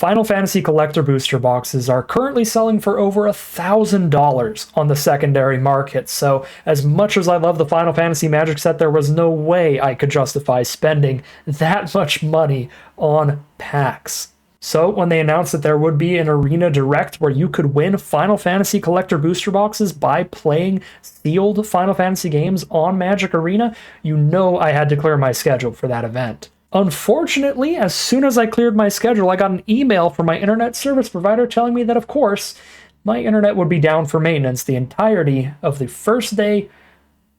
Final Fantasy Collector Booster Boxes are currently selling for over $1,000 on the secondary market, so as much as I love the Final Fantasy Magic set, there was no way I could justify spending that much money on packs. So when they announced that there would be an Arena Direct where you could win Final Fantasy Collector Booster Boxes by playing sealed Final Fantasy games on Magic Arena, you know I had to clear my schedule for that event. Unfortunately, as soon as I cleared my schedule, I got an email from my internet service provider telling me that, of course, my internet would be down for maintenance the entirety of the first day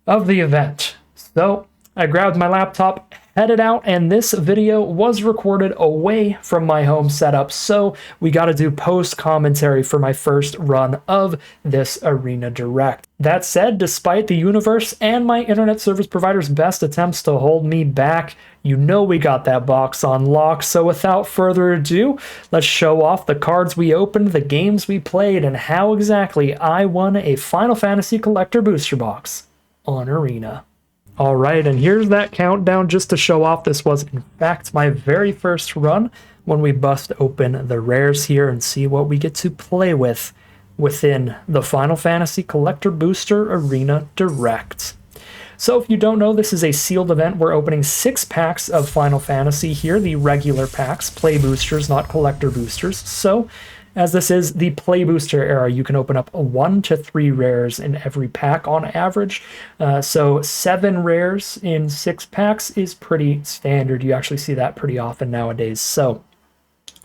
of the event. So I grabbed my laptop, headed out, and this video was recorded away from my home setup, so we got to do post commentary for my first run of this Arena Direct. That said, despite the universe and my internet service provider's best attempts to hold me back, you know we got that box on lock, so without further ado, let's show off the cards we opened, the games we played, and how exactly I won a Final Fantasy Collector Booster Box on Arena. Alright, and here's that countdown just to show off this was in fact my very first run when we bust open the rares here and see what we get to play with within the Final Fantasy Collector Booster Arena Direct. So if you don't know, this is a sealed event. We're opening 6 packs of Final Fantasy here, the regular packs, play boosters, not collector boosters. So as this is the play booster era, you can open up 1 to 3 rares in every pack on average. So 7 rares in 6 packs is pretty standard. You actually see that pretty often nowadays. So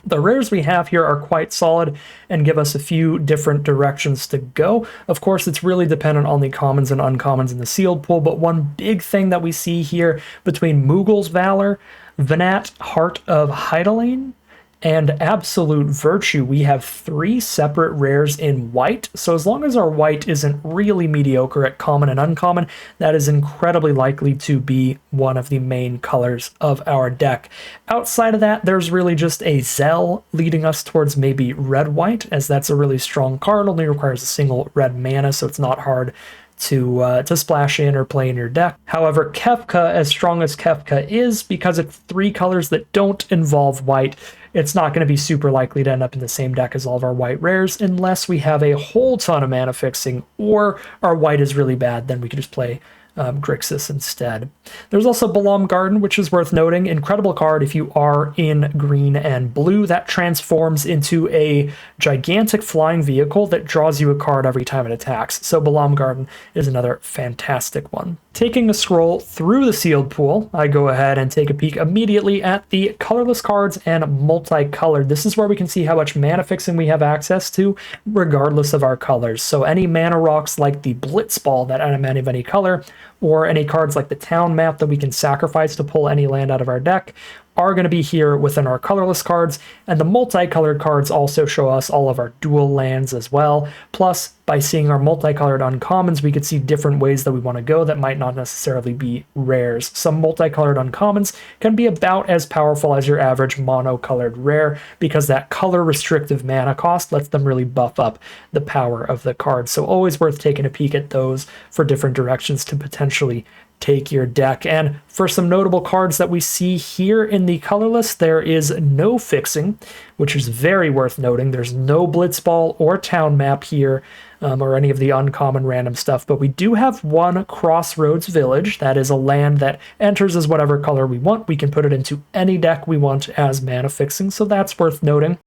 the rares we have here are quite solid and give us a few different directions to go. Of course, it's really dependent on the commons and uncommons in the sealed pool, but one big thing that we see here between Moogle's Valor, Venat, Heart of Hydaelyn, and Absolute Virtue, we have 3 separate rares in white. So as long as our white isn't really mediocre at common and uncommon, that is incredibly likely to be one of the main colors of our deck. Outside of that, there's really just a Zell leading us towards maybe red-white, as that's a really strong card, only requires a single red mana, so it's not hard to splash in or play in your deck. However, Kefka, as strong as Kefka is, because it's 3 colors that don't involve white, it's not going to be super likely to end up in the same deck as all of our white rares unless we have a whole ton of mana fixing or our white is really bad, then we could just play Grixis instead. There's also Balamb Garden, which is worth noting. Incredible card if you are in green and blue. That transforms into a gigantic flying vehicle that draws you a card every time it attacks. So Balamb Garden is another fantastic one. Taking a scroll through the sealed pool, I go ahead and take a peek immediately at the colorless cards and multicolored. This is where we can see how much mana fixing we have access to, regardless of our colors. So any mana rocks like the Blitzball that add a mana of any color, or any cards like the town map that we can sacrifice to pull any land out of our deck, are going to be here within our colorless cards, and the multicolored cards also show us all of our dual lands as well. Plus, by seeing our multicolored uncommons, we could see different ways that we want to go that might not necessarily be rares. Some multicolored uncommons can be about as powerful as your average monocolored rare, because that color restrictive mana cost lets them really buff up the power of the card. So always worth taking a peek at those for different directions to potentially take your deck. And for some notable cards that we see here in the colorless, there is no fixing, which is very worth noting. There's no Blitzball or town map here, or any of the uncommon random stuff, but we do have 1 Crossroads Village. That is a land that enters as whatever color we want. We can put it into any deck we want as mana fixing, so that's worth noting.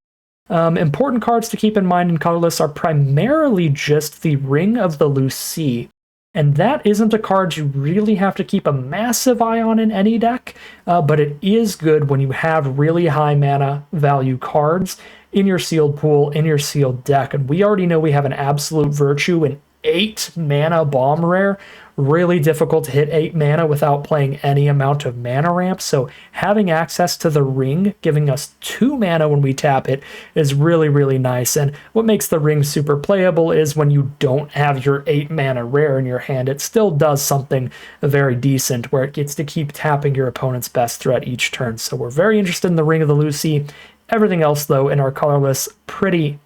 Important cards to keep in mind in colorless are primarily just the Ring of the Loose Sea. And that isn't a card you really have to keep a massive eye on in any deck, but it is good when you have really high mana value cards in your sealed pool, in your sealed deck. And we already know we have an Absolute Virtue, an 8 mana bomb rare. Really difficult to hit 8 mana without playing any amount of mana ramp, so having access to the ring, giving us 2 mana when we tap it, is really, really nice. And what makes the ring super playable is when you don't have your 8 mana rare in your hand, it still does something very decent, where it gets to keep tapping your opponent's best threat each turn. So we're very interested in the Ring of the Lucy. Everything else, though, in our colorless, pretty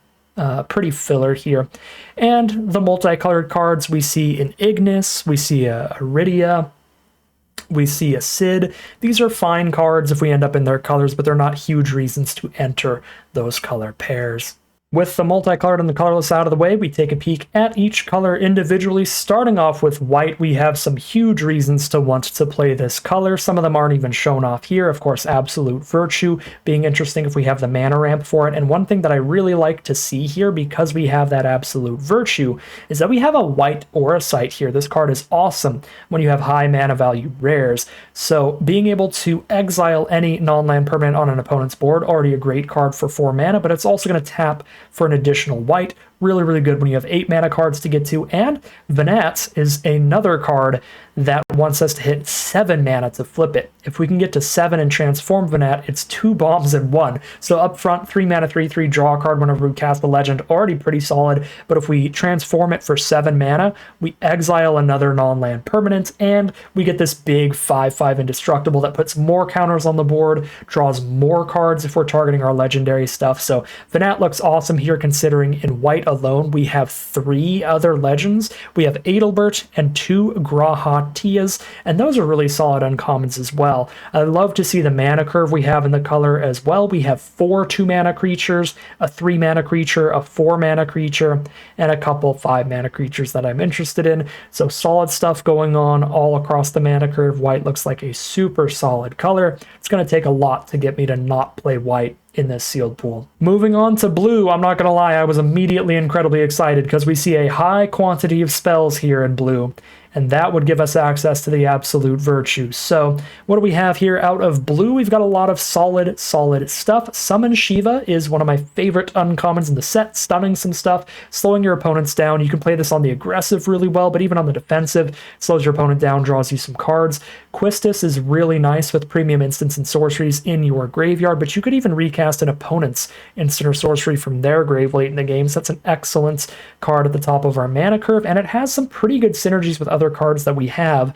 filler here. And the multicolored cards, we see an Ignis, we see a Iridia, We see a Sid. These are fine cards if we end up in their colors, but they're not huge reasons to enter those color pairs. With the multicolored and the colorless out of the way, we take a peek at each color individually. Starting off with white, we have some huge reasons to want to play this color. Some of them aren't even shown off here. Of course, Absolute Virtue being interesting if we have the mana ramp for it. And one thing that I really like to see here, because we have that Absolute Virtue, is that we have a white Aura Sight here. This card is awesome when you have high mana value rares. So being able to exile any non-land permanent on an opponent's board, already a great card for 4 mana, but it's also going to tap for an additional white. Really, really good when you have 8 mana cards to get to. And Venat is another card that wants us to hit 7 mana to flip it. If we can get to 7 and transform Venat, it's 2 bombs in 1. So up front, 3 mana, 3/3, draw a card whenever we cast a legend, already pretty solid. But if we transform it for 7 mana, we exile another non-land permanent, and we get this big 5/5 indestructible that puts more counters on the board, draws more cards if we're targeting our legendary stuff. So Venat looks awesome here, considering in white alone we have 3 other legends. We have Adelbert and 2 Graha Tias, and those are really solid uncommons as well. I love to see the mana curve we have in the color as well. We have 4 2-mana creatures, a 3-mana creature, a 4-mana creature, and a couple 5-mana creatures that I'm interested in. So solid stuff going on all across the mana curve. White looks like a super solid color. It's going to take a lot to get me to not play white in this sealed pool. Moving on to blue, I'm not going to lie, I was immediately incredibly excited because we see a high quantity of spells here in blue, and that would give us access to the Absolute Virtue. So what do we have here out of blue? We've got a lot of solid stuff. Summon Shiva is one of my favorite uncommons in the set, stunning some stuff, slowing your opponents down. You can play this on the aggressive really well, but even on the defensive, slows your opponent down, draws you some cards. Quistis is really nice with premium instants and sorceries in your graveyard, but you could even recast an opponent's instant or sorcery from their grave late in the game, so that's an excellent card at the top of our mana curve, and it has some pretty good synergies with other cards that we have.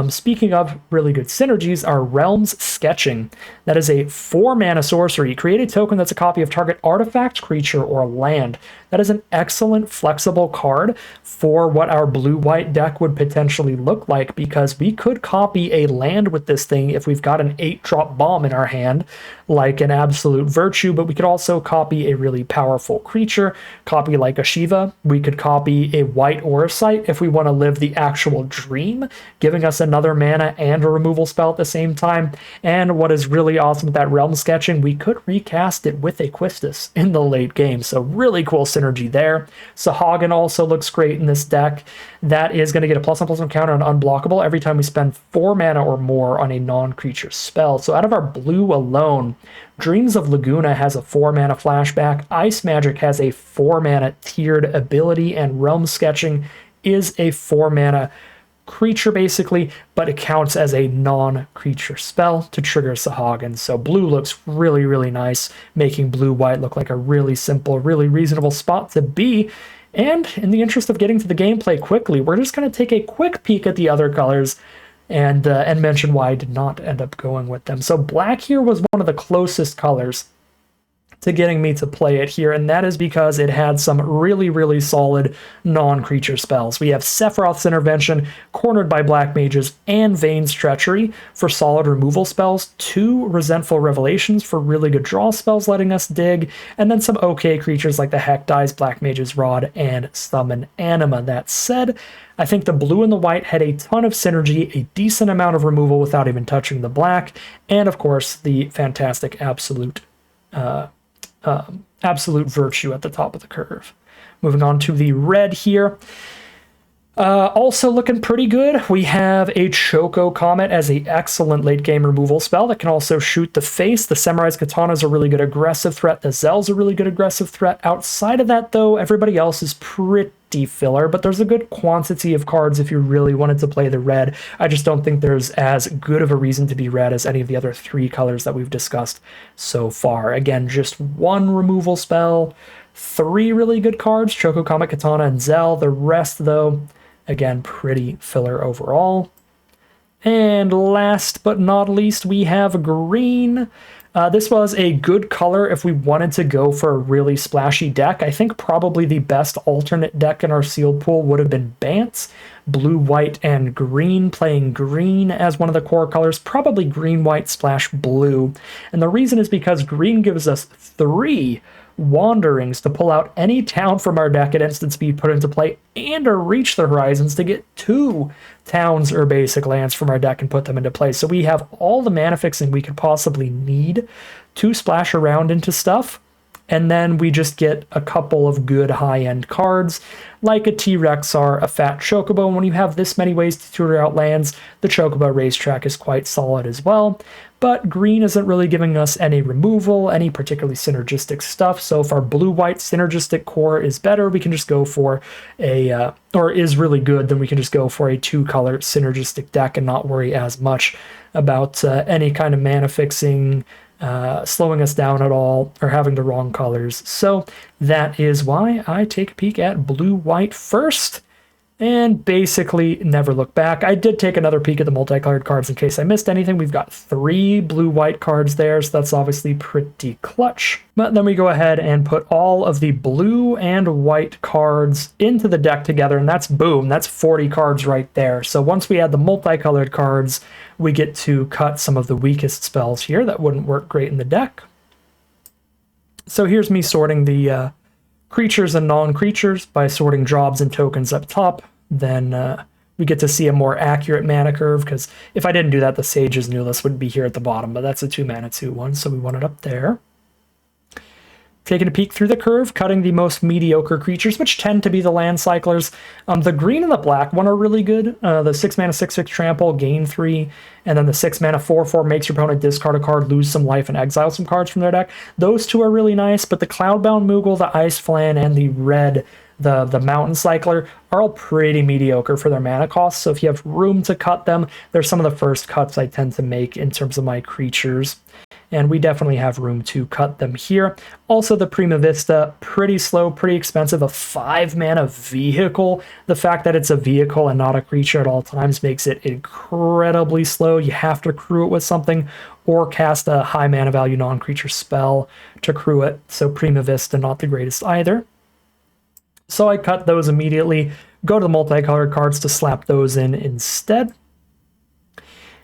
Speaking of really good synergies, our Realms Sketching. That is a 4-mana sorcery. Create a token that's a copy of target artifact, creature, or land. That is an excellent flexible card for what our blue-white deck would potentially look like, because we could copy a land with this thing if we've got an 8-drop bomb in our hand, like an Absolute Virtue, but we could also copy a really powerful creature, copy like a Shiva. We could copy a white Aura Sight if we want to live the actual dream, giving us another mana and a removal spell at the same time. And what is really awesome with that Realm Sketching, we could recast it with a Quistis in the late game, so really cool synergy there. Sahagin also looks great in this deck. That is going to get a +1/+1 counter on unblockable every time we spend 4 mana or more on a non-creature spell. So out of our blue alone, Dreams of Laguna has a 4-mana flashback, Ice Magic has a 4-mana tiered ability, and Realm Sketching is a 4-mana creature basically, but it counts as a non-creature spell to trigger Sahagin. So blue looks really, really nice, making blue-white look like a really simple, really reasonable spot to be. And in the interest of getting to the gameplay quickly, we're just going to take a quick peek at the other colors and mention why I did not end up going with them. So black here was one of the closest colors to getting me to play it here, and that is because it had some really, really solid non-creature spells. We have Sephiroth's Intervention, cornered by Black Mages, and Vane's Treachery for solid removal spells, 2 Resentful Revelations for really good draw spells letting us dig, and then some okay creatures like the Heck Dies, Black Mage's Rod, and Summon Anima. That said, I think the blue and the white had a ton of synergy, a decent amount of removal without even touching the black, and of course the fantastic Absolute Virtue at the top of the curve. Moving on to the red here. Also looking pretty good. We have a Choco Comet as an excellent late game removal spell that can also shoot the face. The Samurai's Katana is a really good aggressive threat. The Zell's a really good aggressive threat. Outside of that, though, everybody else is pretty filler, but there's a good quantity of cards if you really wanted to play the red. I just don't think there's as good of a reason to be red as any of the other 3 colors that we've discussed so far. Again, just 1 removal spell, 3 really good cards, Choco Comet, Katana, and Zell. The rest, though, again, pretty filler overall. And last but not least, we have green. This was a good color if we wanted to go for a really splashy deck. I think probably the best alternate deck in our sealed pool would have been Bance, blue, white, and green, playing green as one of the core colors, probably green, white, splash blue. And the reason is because green gives us 3 wanderings to pull out any town from our deck at instant speed, put into play, and to reach the horizons to get 2 towns or basic lands from our deck and put them into play. So we have all the mana fixing we could possibly need to splash around into stuff. And then we just get a couple of good high-end cards, like a T-Rexar, a Fat Chocobo. And when you have this many ways to tutor out lands, the Chocobo Racetrack is quite solid as well. But green isn't really giving us any removal, any particularly synergistic stuff. So if our blue-white synergistic core is better, we can just go for or is really good, then we can just go for a 2-color synergistic deck and not worry as much about any kind of mana fixing, slowing us down at all, or having the wrong colors. So that is why I take a peek at blue-white first, and basically never look back. I did take another peek at the multicolored cards in case I missed anything. We've got 3 blue-white cards there, so that's obviously pretty clutch. But then we go ahead and put all of the blue and white cards into the deck together, and that's boom, that's 40 cards right there. So once we add the multicolored cards, we get to cut some of the weakest spells here that wouldn't work great in the deck. So here's me sorting the creatures and non-creatures by sorting jobs and tokens up top. Then we get to see a more accurate mana curve, because if I didn't do that, the Sage's Newless would be here at the bottom, but that's a 2-mana 2/1, so we want it up there. Taking a peek through the curve, cutting the most mediocre creatures, which tend to be the land cyclers. The green and the black one are really good. The 6-mana 6/6 trample, gain 3, and then the 6-mana 4/4 makes your opponent discard a card, lose some life, and exile some cards from their deck. Those 2 are really nice, but the Cloudbound Moogle, the Ice Flan, and the red, the Mountain Cycler, are all pretty mediocre for their mana costs. So if you have room to cut them, they're some of the first cuts I tend to make in terms of my creatures. And we definitely have room to cut them here. Also, the Prima Vista, pretty slow, pretty expensive, a 5-mana vehicle. The fact that it's a vehicle and not a creature at all times makes it incredibly slow. You have to crew it with something or cast a high mana value non-creature spell to crew it. So Prima Vista, not the greatest either. So I cut those immediately, go to the multicolored cards to slap those in instead.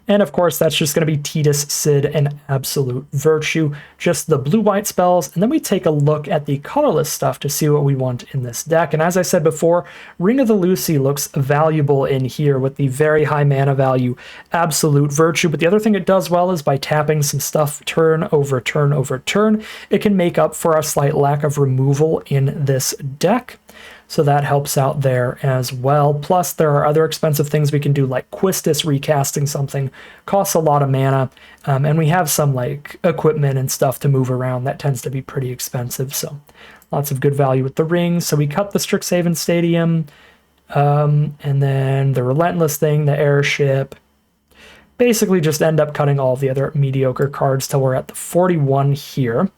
And of course, that's just going to be Tidus, Sid, and Absolute Virtue, just the blue-white spells. And then we take a look at the colorless stuff to see what we want in this deck. And as I said before, Ring of the Lucy looks valuable in here with the very high mana value Absolute Virtue. But the other thing it does well is by tapping some stuff turn over turn over turn, it can make up for a slight lack of removal in this deck. So that helps out there as well. Plus, there are other expensive things we can do, like Quistis recasting something, costs a lot of mana, and we have some like equipment and stuff to move around that tends to be pretty expensive. So lots of good value with the rings. So we cut the Strixhaven Stadium, and then the Relentless thing, the Airship. Basically just end up cutting all the other mediocre cards till we're at the 41 here.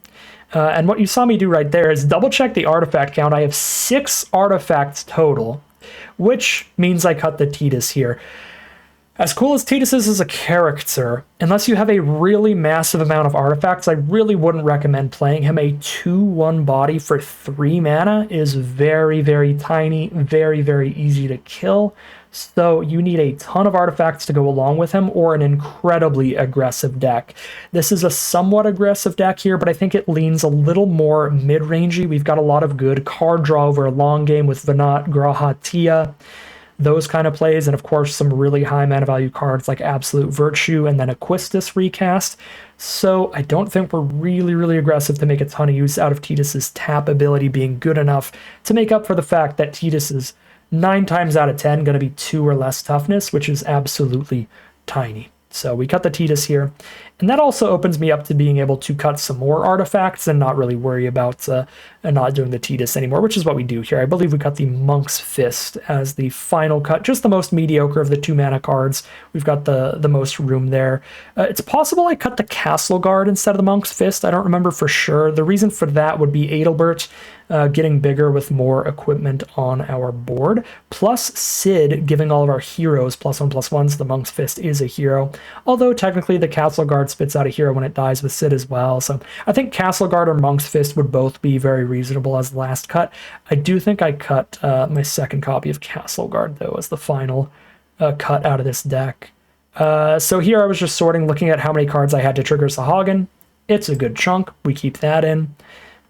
And what you saw me do right there is double check the artifact count. I have 6 artifacts total, which means I cut the Tidus here. As cool as Tidus is as a character, unless you have a really massive amount of artifacts, I really wouldn't recommend playing him. A 2/1 body for 3 mana is very, very tiny, very, very easy to kill. So you need a ton of artifacts to go along with him, or an incredibly aggressive deck. This is a somewhat aggressive deck here, but I think it leans a little more mid-rangey. We've got a lot of good card draw over a long game with Venat, Graha, Tia, those kind of plays, and of course some really high mana value cards like Absolute Virtue and then a Quistis recast. So I don't think we're really, really aggressive to make a ton of use out of Tidus's tap ability being good enough to make up for the fact that Tidus is 9 times out of 10 going to be 2 or less toughness, which is absolutely tiny. So we cut the Tidus here, and that also opens me up to being able to cut some more artifacts and not really worry about not doing the Tidus anymore, which is what we do here. I believe we cut the Monk's Fist as the final cut, just the most mediocre of the 2 mana cards. We've got the most room there. It's possible I cut the Castle Guard instead of the Monk's Fist. I don't remember for sure. The reason for that would be Adelbert. getting bigger with more equipment on our board, plus Sid giving all of our heroes +1/+1, so the Monk's Fist is a hero, although technically the Castle Guard spits out a hero when it dies with Sid as well, so I think Castle Guard or Monk's Fist would both be very reasonable as the last cut. I do think I cut my second copy of Castle Guard, though, as the final cut out of this deck. So here I was just sorting, looking at how many cards I had to trigger Sahagin. It's a good chunk. We keep that in.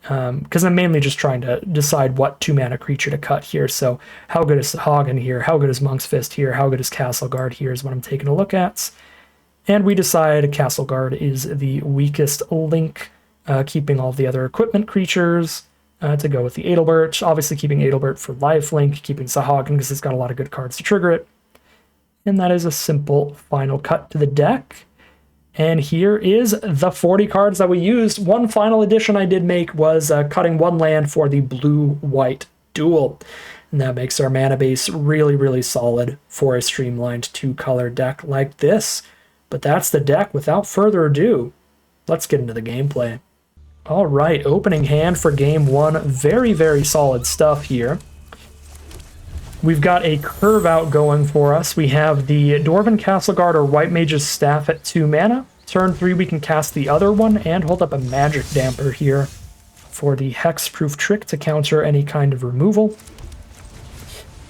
Because I'm mainly just trying to decide what 2-mana creature to cut here. So how good is Sahagin here? How good is Monk's Fist here? How good is Castle Guard here is what I'm taking a look at. And we decide Castle Guard is the weakest link, keeping all the other equipment creatures to go with the Adelbert. Obviously keeping Adelbert for lifelink, keeping Sahagin because it's got a lot of good cards to trigger it. And that is a simple final cut to the deck. And here is the 40 cards that we used. One final addition I did make was cutting 1 land for the blue-white duel. And that makes our mana base really, really solid for a streamlined 2-color deck like this. But that's the deck. Without further ado, let's get into the gameplay. All right, opening hand for game 1. Very, very solid stuff here. We've got a curve out going for us. We have the Dwarven Castle Guard or White Mage's Staff at 2 mana. Turn 3, we can cast the other one and hold up a Magic Damper here for the Hexproof trick to counter any kind of removal.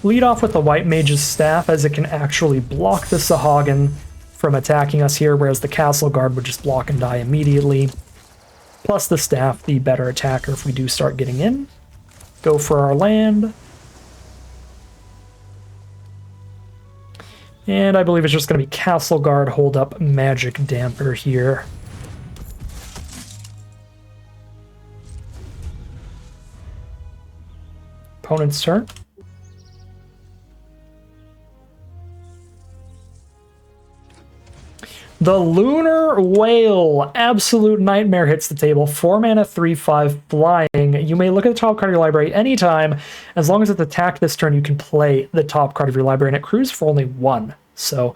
Lead off with the White Mage's Staff, as it can actually block the Sahagin from attacking us here, whereas the Castle Guard would just block and die immediately. Plus the Staff, the better attacker if we do start getting in. Go for our land. And I believe it's just going to be Castle Guard, hold up Magic Damper here. Opponent's turn. The Lunar Whale, absolute nightmare, hits the table. 4 mana, 3/5 flying. You may look at the top card of your library anytime. As long as it's attacked this turn, you can play the top card of your library, and it crews for only 1. So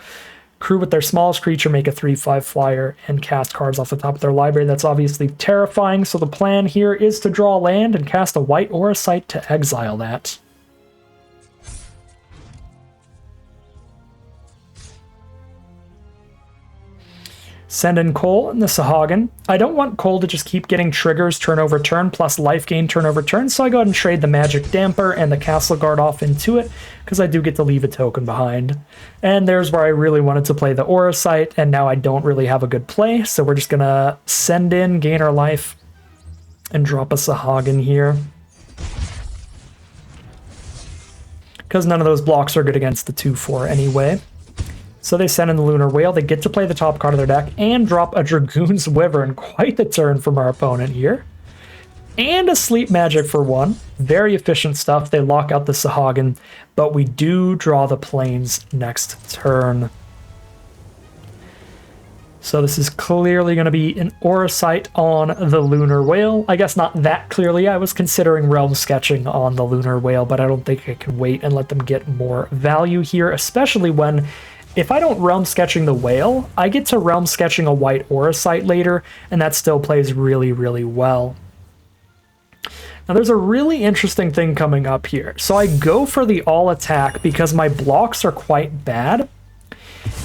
crew with their smallest creature, make a 3/5 flyer, and cast cards off the top of their library. That's obviously terrifying, so the plan here is to draw land and cast a white Auracite to exile that. Send in Cole and the Sahagin. I don't want Cole to just keep getting triggers turn over turn plus life gain turn over turn, so I go ahead and trade the Magic Damper and the Castle Guard off into it, because I do get to leave a token behind. And there's where I really wanted to play the Auracite, and now I don't really have a good play, so we're just going to send in, gain our life, and drop a Sahagin here. Because none of those blocks are good against the 2/4 anyway. So they send in the Lunar Whale. They get to play the top card of their deck and drop a Dragoon's Wyvern. Quite the turn from our opponent here. And a Sleep Magic for 1. Very efficient stuff. They lock out the Sahagin, but we do draw the Plains next turn. So this is clearly going to be an Auracite on the Lunar Whale. I guess not that clearly. I was considering Realm Sketching on the Lunar Whale, but I don't think I can wait and let them get more value here, especially when, if I don't Realm Sketching the Whale, I get to Realm Sketching a white Auracite later, and that still plays really, really well. Now there's a really interesting thing coming up here. So I go for the all attack because my blocks are quite bad,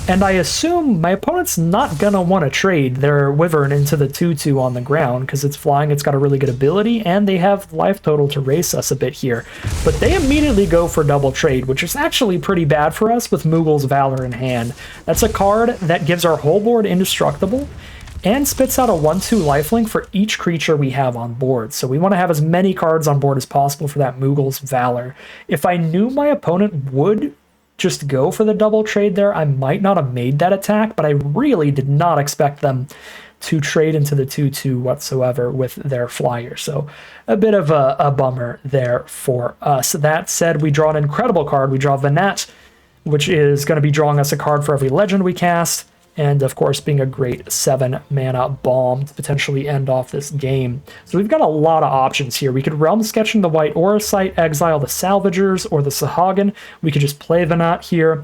and I assume my opponent's not gonna want to trade their Wyvern into the 2/2 on the ground because it's flying, it's got a really good ability, and they have life total to race us a bit here. But they immediately go for double trade, which is actually pretty bad for us with Mughul's Valor in hand. That's a card that gives our whole board indestructible and spits out a 1/2 lifelink for each creature we have on board. So we want to have as many cards on board as possible for that Mughul's Valor. If I knew my opponent would just go for the double trade there, I might not have made that attack, but I really did not expect them to trade into the 2/2 whatsoever with their flyer. So a bit of a bummer there for us. That said, we draw an incredible card. We draw Vanette, which is going to be drawing us a card for every legend we cast, and of course being a great 7 mana bomb to potentially end off this game. So we've got a lot of options here. We could Realm Sketching the white Auracite, exile the Salvagers or the Sahagin. We could just play Vanette here.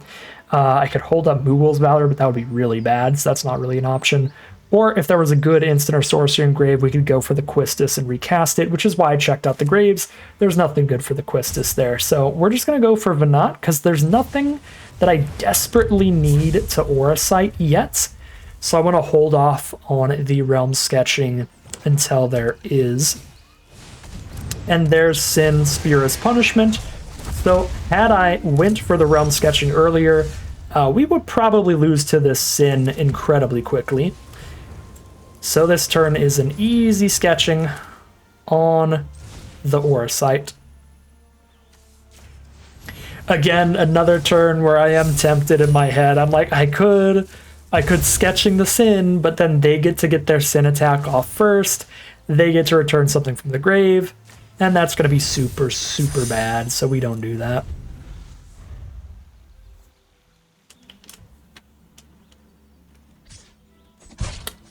I could hold up Mughul's Valor, but that would be really bad, so that's not really an option. Or if there was a good instant or sorcery engrave, we could go for the Quistis and recast it, which is why I checked out the graves. There's nothing good for the Quistis there. So we're just going to go for Venat, because there's nothing that I desperately need to Auracite yet. So I want to hold off on the Realm Sketching until there is. And there's Sin, Spear as punishment. So had I went for the Realm Sketching earlier, we would probably lose to this Sin incredibly quickly. So this turn is an easy sketching on the Auracite. Again, another turn where I am tempted in my head. I'm like, I could sketching the Sin, but then they get to get their Sin attack off first. They get to return something from the grave, and that's going to be super, super bad, so we don't do that.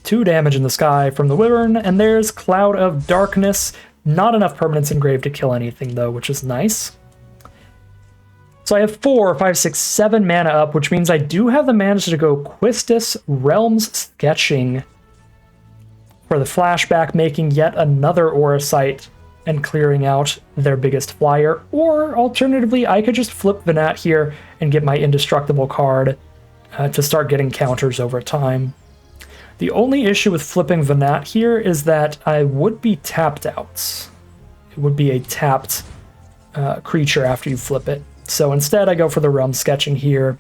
Two damage in the sky from the Wyvern, and there's Cloud of Darkness. Not enough permanents engraved to kill anything, though, which is nice. So I have 4, 5, 6, 7 mana up, which means I do have the mana to go Quistis, Realms Sketching for the flashback, making yet another Auracite and clearing out their biggest flyer. Or, alternatively, I could just flip Venat here and get my Indestructible card to start getting counters over time. The only issue with flipping Venat here is that I would be tapped out. It would be a tapped creature after you flip it. So instead I go for the Realm Sketching here.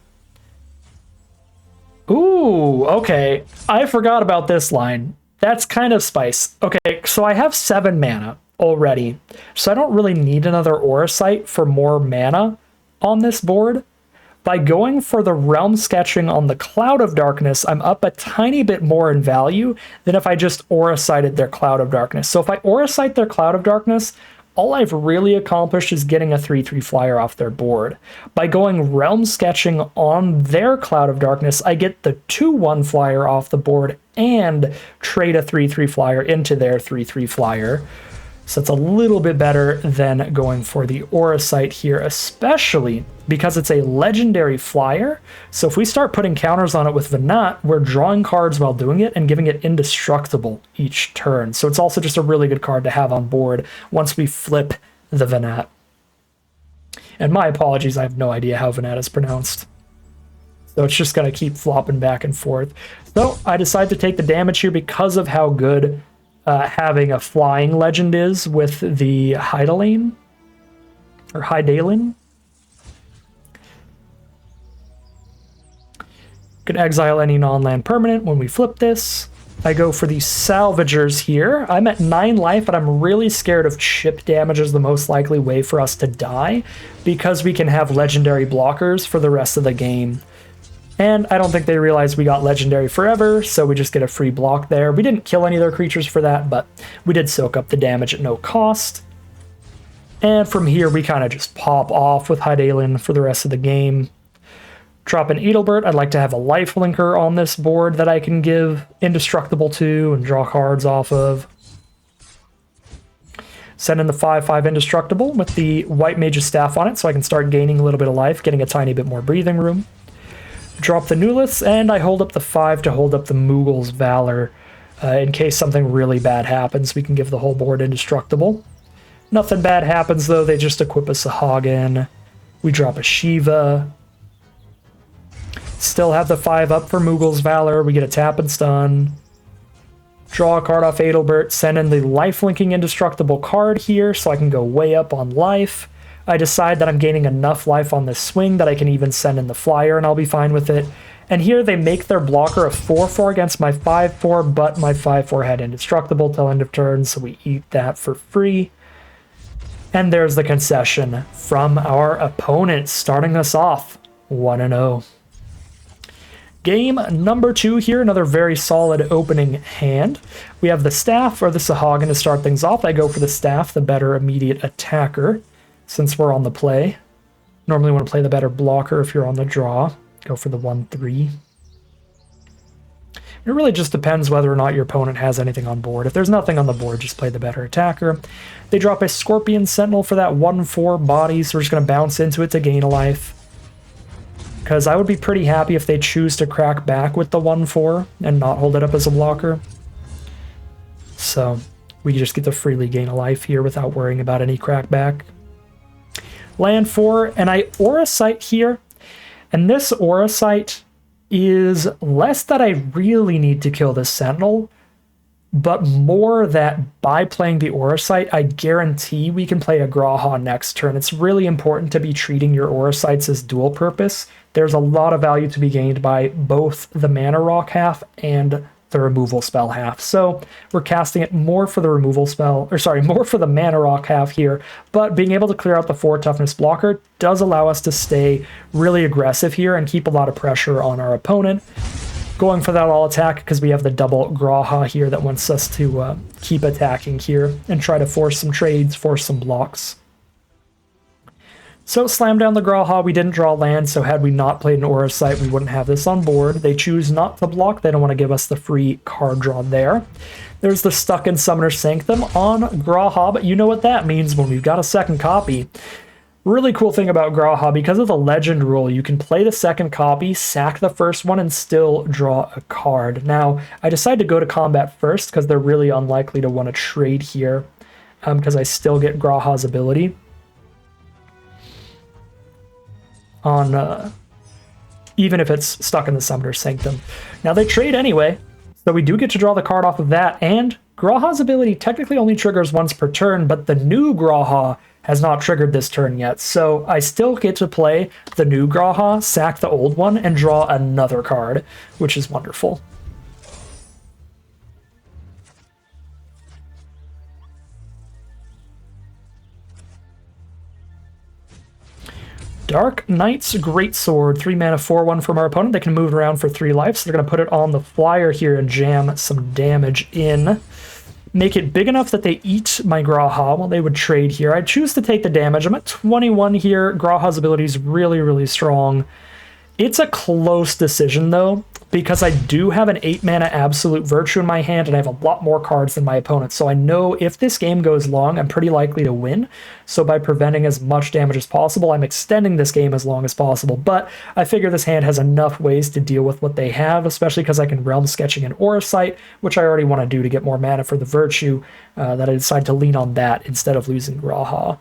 Ooh, okay. I forgot about this line. That's kind of spice. Okay, so I have 7 mana already. So I don't really need another Auracite for more mana on this board. By going for the Realm Sketching on the Cloud of Darkness, I'm up a tiny bit more in value than if I just Auracited their Cloud of Darkness. So if I Auracite their Cloud of Darkness, all I've really accomplished is getting a 3/3 flyer off their board. By going Realm Sketching on their Cloud of Darkness, I get the 2/1 flyer off the board and trade a 3/3 flyer into their 3/3 flyer. So it's a little bit better than going for the Auracite here, especially because it's a legendary flyer. So if we start putting counters on it with Venat, we're drawing cards while doing it and giving it indestructible each turn. So it's also just a really good card to have on board once we flip the Venat. And my apologies, I have no idea how Venat is pronounced. So it's just going to keep flopping back and forth. So I decide to take the damage here because of how good having a flying legend is with the Hydaelyn, or Hydaelyn. Could exile any non-land permanent when we flip this. I go for the Salvagers here. I'm at 9 life, but I'm really scared of chip damage as the most likely way for us to die, because we can have legendary blockers for the rest of the game. And I don't think they realize we got legendary forever, so we just get a free block there. We didn't kill any of their creatures for that, but we did soak up the damage at no cost. And from here, we kind of just pop off with Hydaelyn for the rest of the game. Drop an Edelbert. I'd like to have a lifelinker on this board that I can give Indestructible to and draw cards off of. Send in the 5/5 Indestructible with the White Mage's Staff on it, so I can start gaining a little bit of life, getting a tiny bit more breathing room. Drop the Nuliths, and I hold up the 5 to hold up the Moogle's Valor. In case something really bad happens, we can give the whole board Indestructible. Nothing bad happens, though. They just equip a Sahagin. We drop a Shiva. Still have the 5 up for Moogle's Valor. We get a tap and stun. Draw a card off Edelbert. Send in the life-linking Indestructible card here, so I can go way up on life. I decide that I'm gaining enough life on this swing that I can even send in the flyer, and I'll be fine with it. And here they make their blocker a 4/4 against my 5/4, but my 5/4 had Indestructible till end of turn, so we eat that for free. And there's the concession from our opponent, starting us off 1-0. Game number 2 here, another very solid opening hand. We have the Staff or the Sahagin to start things off. I go for the Staff, the better immediate attacker, since we're on the play. Normally want to play the better blocker if you're on the draw. Go for the 1/3. It really just depends whether or not your opponent has anything on board. If there's nothing on the board, just play the better attacker. They drop a Scorpion Sentinel for that 1/4 body, so we're just going to bounce into it to gain a life. because I would be pretty happy if they choose to crack back with the 1/4 and not hold it up as a blocker. So we just get to freely gain a life here without worrying about any crackback. Land 4, and I Aura Sight here, and this Aura Sight is less that I really need to kill this Sentinel, but more that by playing the Aura Sight, I guarantee we can play a Graha next turn. It's really important to be treating your Aura Sights as dual purpose. There's a lot of value to be gained by both the Mana Rock half and the removal spell half. So we're casting it more for the removal spell, or sorry, more for the Mana Rock half here, but being able to clear out the 4 toughness blocker does allow us to stay really aggressive here and keep a lot of pressure on our opponent. Going for that all attack because we have the double Graha here that wants us to keep attacking here and try to force some trades, force some blocks. So slam down the Graha, we didn't draw land, so had we not played an Aura Sight, we wouldn't have this on board. They choose not to block, they don't want to give us the free card draw there. There's the Stuck in Summoner Sanctum on Graha, but you know what that means when we've got a second copy. Really cool thing about Graha, because of the legend rule, you can play the second copy, sack the first one, and still draw a card. Now, I decided to go to combat first because they're really unlikely to want to trade here, because I still get Graha's ability on even if it's Stuck in the Summoner's Sanctum. Now they trade anyway, so we do get to draw the card off of that, and Graha's ability technically only triggers once per turn, but the new Graha has not triggered this turn yet, so I still get to play the new Graha, sack the old one, and draw another card, which is wonderful. Dark Knight's Greatsword, 3 mana, 4/1 from our opponent. They can move it around for 3 life, so they're going to put it on the flyer here and jam some damage in. Make it big enough that they eat my Graha. Well, they would trade here. I choose to take the damage. I'm at 21 here. Graha's ability is really, really strong. It's a close decision, though, because I do have an 8 mana Absolute Virtue in my hand, and I have a lot more cards than my opponent. So I know if this game goes long, I'm pretty likely to win. So by preventing as much damage as possible, I'm extending this game as long as possible. But I figure this hand has enough ways to deal with what they have, especially because I can Realm Sketching and Aura Sight, which I already want to do to get more mana for the Virtue, that I decide to lean on that instead of losing Graha.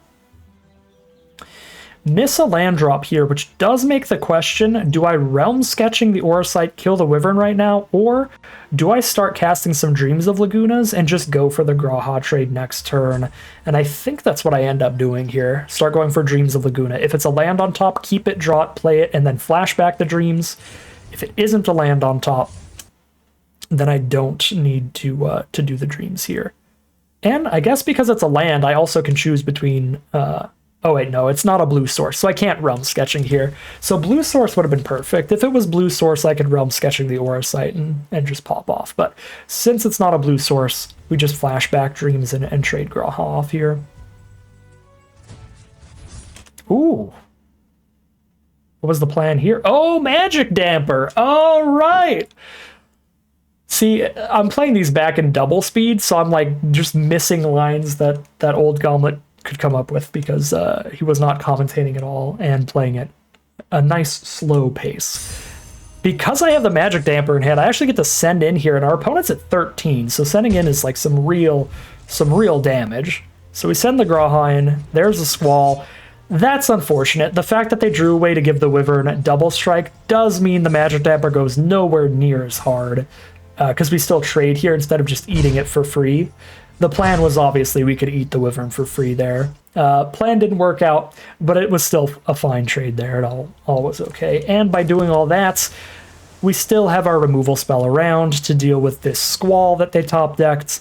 Miss a land drop here, which does make the question, do I Realm Sketching the Aura Sight, kill the Wyvern right now, or do I start casting some Dreams of Lagunas and just go for the Graha trade next turn? And I think that's what I end up doing here. Start going for Dreams of Laguna. If it's a land on top, keep it, draw it, play it, and then flash back the Dreams. If it isn't a land on top, then I don't need to do the Dreams here. And I guess because it's a land, I also can choose between... oh wait, no, it's not a blue source, so I can't Realm Sketching here. So blue source would have been perfect. If it was blue source, I could Realm Sketching the Aura Sight and just pop off. But since it's not a blue source, we just flashback Dreams and trade Graha off here. Ooh. What was the plan here? Oh, Magic Damper! All right! See, I'm playing these back in double speed, so I'm like just missing lines that old Gauntlet could come up with because he was not commentating at all and playing at a nice slow pace. Because I have the Magic Damper in hand, I actually get to send in here, and our opponent's at 13, so sending in is like some real damage. So we send the Graha in, there's a Squall. That's unfortunate. The fact that they drew away to give the Wyvern double strike does mean the Magic Damper goes nowhere near as hard, because we still trade here instead of just eating it for free. The plan was obviously we could eat the Wyvern for free there. Plan didn't work out, but it was still a fine trade there. It all was okay. And by doing all that, we still have our removal spell around to deal with this Squall that they top decked.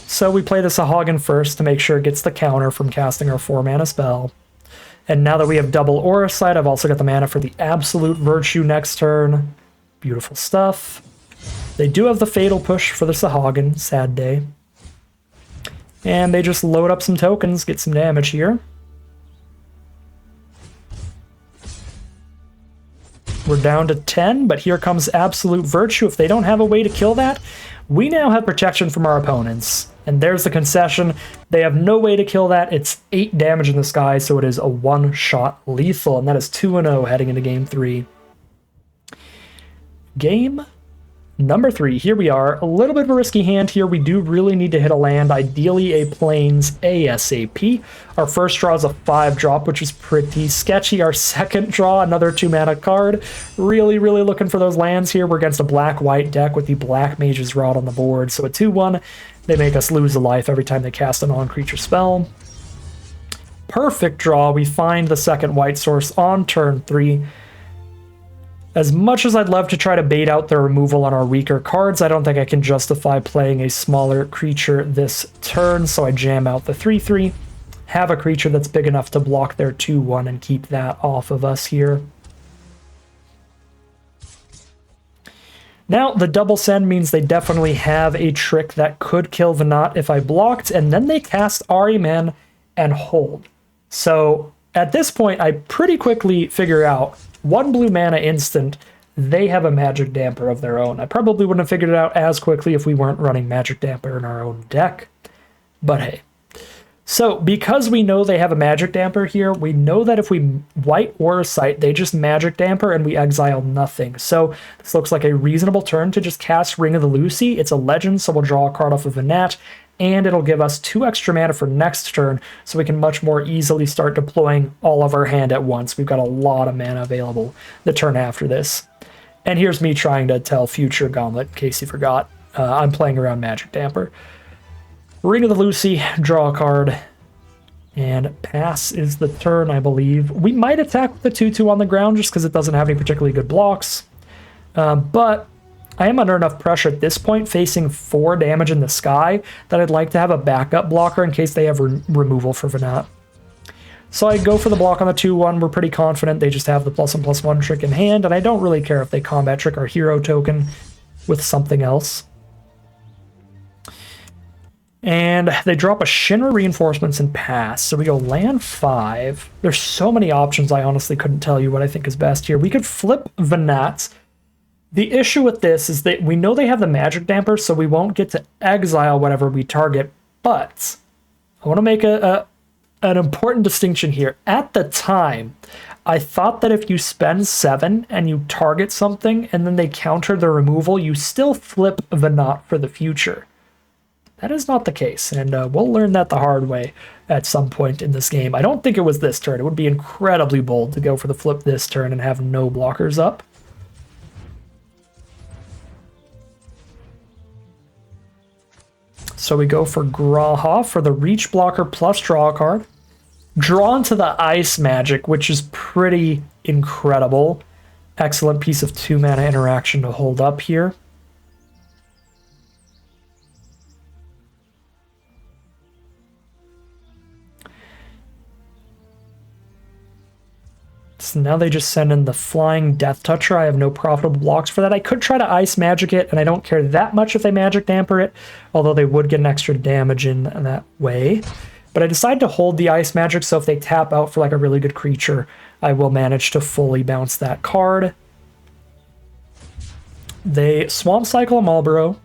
So we play the Sahagin first to make sure it gets the counter from casting our 4 mana spell. And now that we have double Aura Sight, I've also got the mana for the Absolute Virtue next turn. Beautiful stuff. They do have the Fatal Push for the Sahagin. Sad day. And they just load up some tokens, get some damage here. We're down to 10, but here comes Absolute Virtue. If they don't have a way to kill that, We now have protection from our opponents, and there's the concession. They have no way to kill that. It's 8 damage in the sky, so it is a one-shot lethal, and that is 2-0 heading into game 3. Game number 3, here we are. A little bit of a risky hand here. We do really need to hit a land, ideally a plains ASAP. Our first draw is a 5-drop, which is pretty sketchy. Our second draw, another 2-mana card. Really looking for those lands here. We're against a black-white deck with the Black Mage's Rod on the board. So a 2-1, they make us lose a life every time they cast a non-creature spell. Perfect draw. We find the second white source on turn 3. As much as I'd love to try to bait out the removal on our weaker cards, I don't think I can justify playing a smaller creature this turn, so I jam out the 3/3, have a creature that's big enough to block their 2/1 and keep that off of us here. Now, the double send means they definitely have a trick that could kill Venat if I blocked, and then they cast Ahriman and hold. So at this point, I pretty quickly figure out 1 blue mana instant, they have a Magic Damper of their own. I probably wouldn't have figured it out as quickly if we weren't running Magic Damper in our own deck, but hey. So because we know they have a Magic Damper here, we know that if we white or a sight, they just Magic Damper and we exile nothing. So this looks like a reasonable turn to just cast Ring of the Lucy. It's a legend, so we'll draw a card off of Venat, and it'll give us 2 extra mana for next turn, so we can much more easily start deploying all of our hand at once. We've got a lot of mana available the turn after this. And here's me trying to tell future Gauntlet, in case you forgot. I'm playing around Magic Damper. Ring of the Lucy, draw a card, and pass is the turn, I believe. We might attack with the 2/2 on the ground just because it doesn't have any particularly good blocks, but I am under enough pressure at this point, facing 4 damage in the sky, that I'd like to have a backup blocker in case they have removal for Venat. So I go for the block on the 2/1. We're pretty confident they just have the +1/+1 trick in hand, and I don't really care if they combat trick our hero token with something else. And they drop a Shinra Reinforcements and pass, so we go land 5. There's so many options, I honestly couldn't tell you what I think is best here. We could flip Venat. The issue with this is that we know they have the Magic Damper, so we won't get to exile whatever we target, but I want to make an important distinction here. At the time, I thought that if you spend 7 and you target something and then they counter the removal, you still flip Venat for the future. That is not the case, and we'll learn that the hard way at some point in this game. I don't think it was this turn. It would be incredibly bold to go for the flip this turn and have no blockers up. So we go for Graha for the reach blocker plus draw a card. Drawn to the Ice Magic, which is pretty incredible. Excellent piece of 2-mana interaction to hold up here. So now they just send in the Flying Death Toucher. I have no profitable blocks for that. I could try to Ice Magic it, and I don't care that much if they Magic Damper it, although they would get an extra damage in that way. But I decided to hold the Ice Magic, so if they tap out for like a really good creature, I will manage to fully bounce that card. They Swamp Cycle a Marlborough.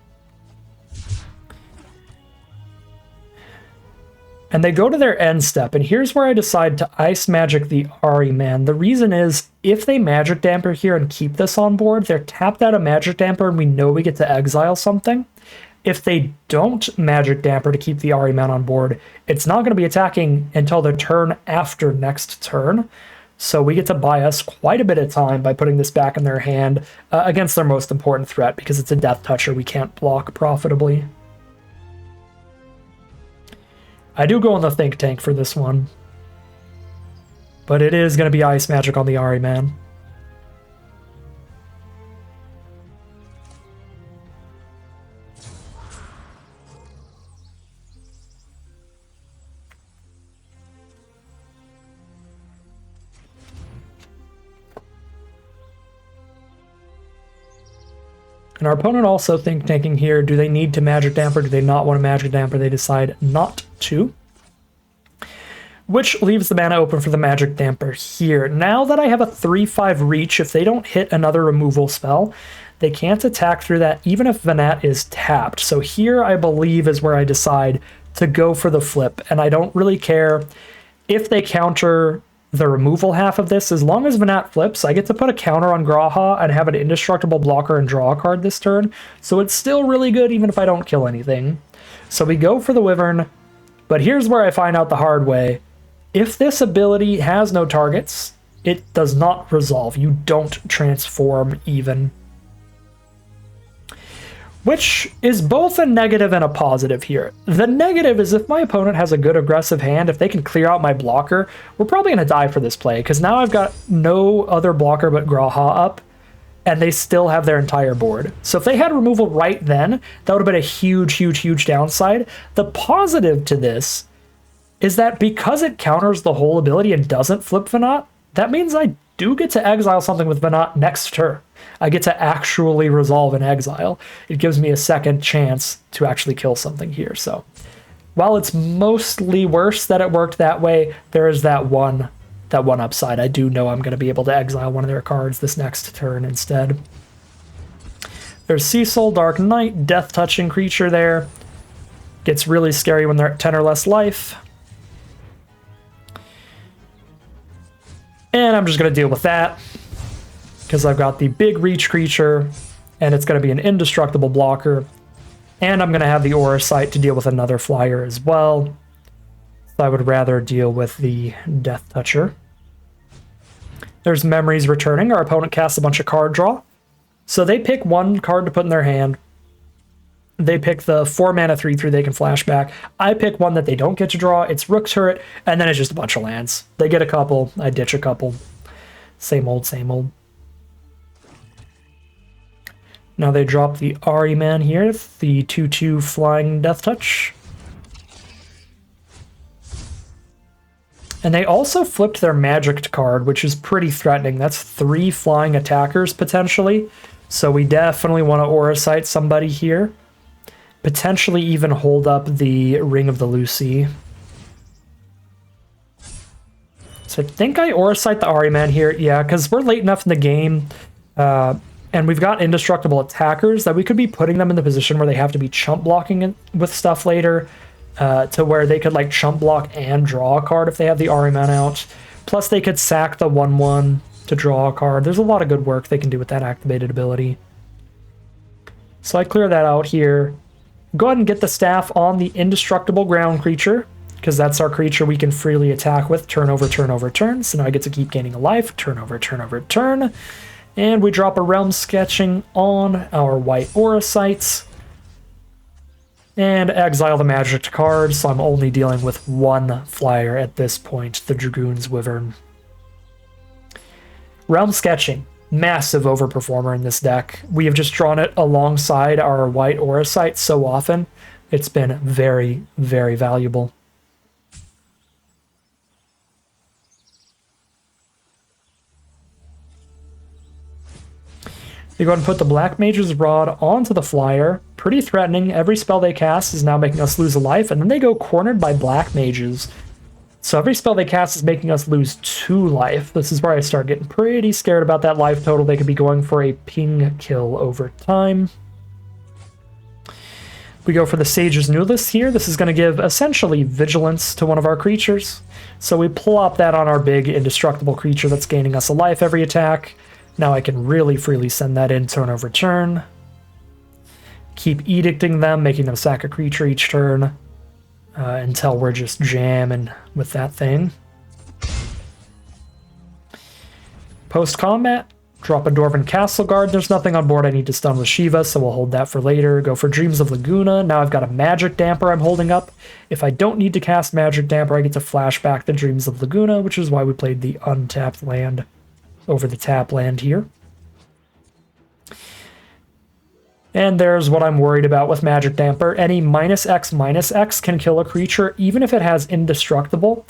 And they go to their end step, and here's where I decide to Ice Magic the Ahriman. The reason is, if they Magic Damper here and keep this on board, they're tapped out of Magic Damper and we know we get to exile something. If they don't Magic Damper to keep the Ahriman on board, it's not going to be attacking until the turn after next turn. So we get to buy us quite a bit of time by putting this back in their hand against their most important threat, because it's a Death Toucher we can't block profitably. I do go in the Think Tank for this one, but it is going to be Ice Magic on the Ahriman. And our opponent also Think Tanking here. Do they need to Magic Damper? Do they not want to Magic Damper? They decide not to. Which leaves the mana open for the Magic Damper here. Now that I have a 3/5 reach, if they don't hit another removal spell, they can't attack through that even if Venat is tapped. So here I believe is where I decide to go for the flip, and I don't really care if they counter the removal half of this. As long as Venat flips, I get to put a counter on Graha and have an indestructible blocker and draw a card this turn, so it's still really good even if I don't kill anything. So we go for the Wyvern, but here's where I find out the hard way. If this ability has no targets, it does not resolve. You don't transform even. Which is both a negative and a positive here. The negative is if my opponent has a good aggressive hand, if they can clear out my blocker, we're probably going to die for this play, because now I've got no other blocker but Graha up, and they still have their entire board. So if they had removal right then, that would have been a huge, huge, huge downside. The positive to this is that because it counters the whole ability and doesn't flip Venat, that means I do get to exile something with Venat next turn. I get to actually resolve an exile. It gives me a second chance to actually kill something here. So while it's mostly worse that it worked that way, there is that one upside. I do know I'm going to be able to exile one of their cards this next turn instead. There's Sea Soul, Dark Knight, Death Touching creature there. Gets really scary when they're at 10 or less life. And I'm just going to deal with that, because I've got the big reach creature, and it's going to be an indestructible blocker. And I'm going to have the Aura Sight to deal with another flyer as well. So I would rather deal with the Death Toucher. There's Memories returning. Our opponent casts a bunch of card draw. So they pick one card to put in their hand. They pick the 4 mana 3/3 they can flash back. I pick one that they don't get to draw. It's Rook Turret, and then it's just a bunch of lands. They get a couple, I ditch a couple. Same old, same old. Now they drop the Ahriman here, the 2/2 flying Death Touch. And they also flipped their Magic card, which is pretty threatening. That's 3 flying attackers potentially. So we definitely want to Aura Sight somebody here. Potentially even hold up the Ring of the Lucy. So I think I Aura Sight the Ahriman here. Yeah, because we're late enough in the game. And we've got indestructible attackers that we could be putting them in the position where they have to be chump blocking with stuff later, to where they could like chump block and draw a card if they have the Ahriman out. Plus they could sack the 1/1 to draw a card. There's a lot of good work they can do with that activated ability. So I clear that out here. Go ahead and get the staff on the indestructible ground creature, because that's our creature we can freely attack with turn over turn over turn. So now I get to keep gaining a life, turn over turn over turn. And we drop a Realm Sketching on our white Aura Sights. And exile the Magic card, so I'm only dealing with one flyer at this point, the Dragoon's Wyvern. Realm Sketching, massive overperformer in this deck. We have just drawn it alongside our white Aura Sight so often. It's been very, very valuable. You go ahead and put the Black Mage's Rod onto the flyer. Pretty threatening. Every spell they cast is now making us lose a life, and then they go cornered by Black Mages. So every spell they cast is making us lose 2 life. This is where I start getting pretty scared about that life total. They could be going for a ping kill over time. We go for the Sage's Newlist here. This is going to give essentially vigilance to one of our creatures. So we plop that on our big indestructible creature that's gaining us a life every attack. Now I can really freely send that in turn over turn. Keep edicting them, making them sack a creature each turn until we're just jamming with that thing. Post-combat, drop a Dwarven Castle Guard. There's nothing on board I need to stun with Shiva, so we'll hold that for later. Go for Dreams of Laguna. Now I've got a Magic Damper I'm holding up. If I don't need to cast Magic Damper, I get to flash back the Dreams of Laguna, which is why we played the untapped land over the tap land here. And there's what I'm worried about with Magic Damper. Any -X can kill a creature, even if it has indestructible.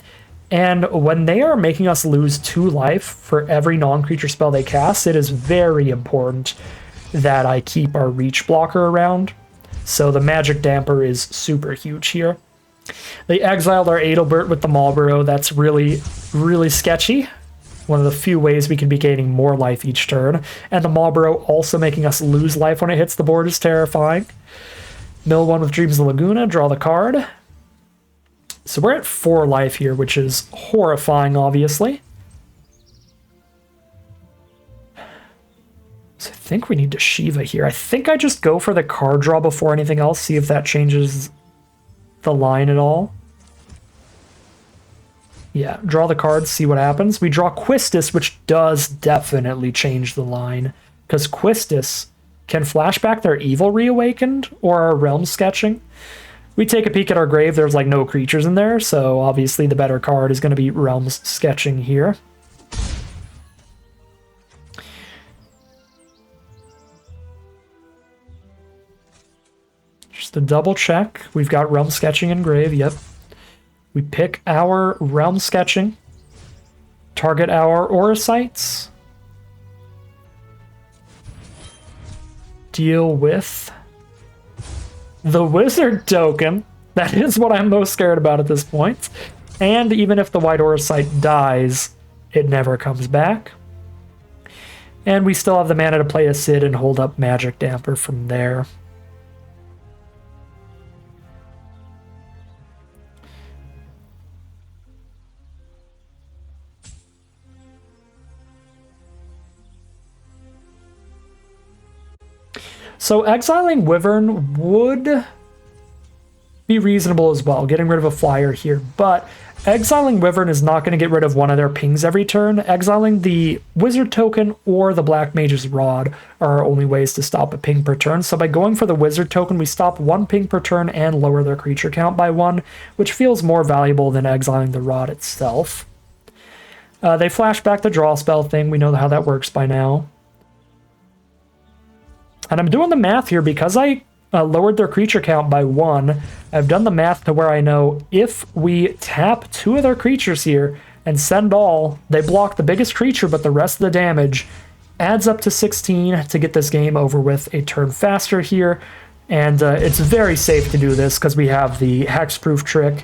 And when they are making us lose 2 life for every non-creature spell they cast, it is very important that I keep our reach blocker around. So the Magic Damper is super huge here. They exiled our Adelbert with the Marlborough. That's really, really sketchy. One of the few ways we can be gaining more life each turn. And the Marlboro also making us lose life when it hits the board is terrifying. Mill one with Dreams of the Laguna, draw the card. So we're at 4 life here, which is horrifying, obviously. So I think we need to Shiva here. I think I just go for the card draw before anything else, see if that changes the line at all. Yeah, draw the cards, see what happens. We draw Quistis, which does definitely change the line, because Quistis can flashback their Evil Reawakened or our Realm Sketching. We take a peek at our grave, there's like no creatures in there, so obviously the better card is going to be Realms Sketching here. Just to double check, we've got Realm Sketching in grave, yep. We pick our Realm Sketching, target our Aura Sites, deal with the Wizard token. That is what I'm most scared about at this point. And even if the White Aura Site dies, it never comes back. And we still have the mana to play a Sid and hold up Magic Damper from there. So exiling Wyvern would be reasonable as well, getting rid of a flyer here, but exiling Wyvern is not going to get rid of one of their pings every turn. Exiling the Wizard token or the Black Mage's Rod are our only ways to stop a ping per turn. So by going for the Wizard token, we stop 1 ping per turn and lower their creature count by 1, which feels more valuable than exiling the Rod itself. They flash back the draw spell thing. We know how that works by now. And I'm doing the math here because I lowered their creature count by 1. I've done the math to where I know if we tap 2 of their creatures here and send all, they block the biggest creature, but the rest of the damage adds up to 16 to get this game over with a turn faster here. And it's very safe to do this because we have the hexproof trick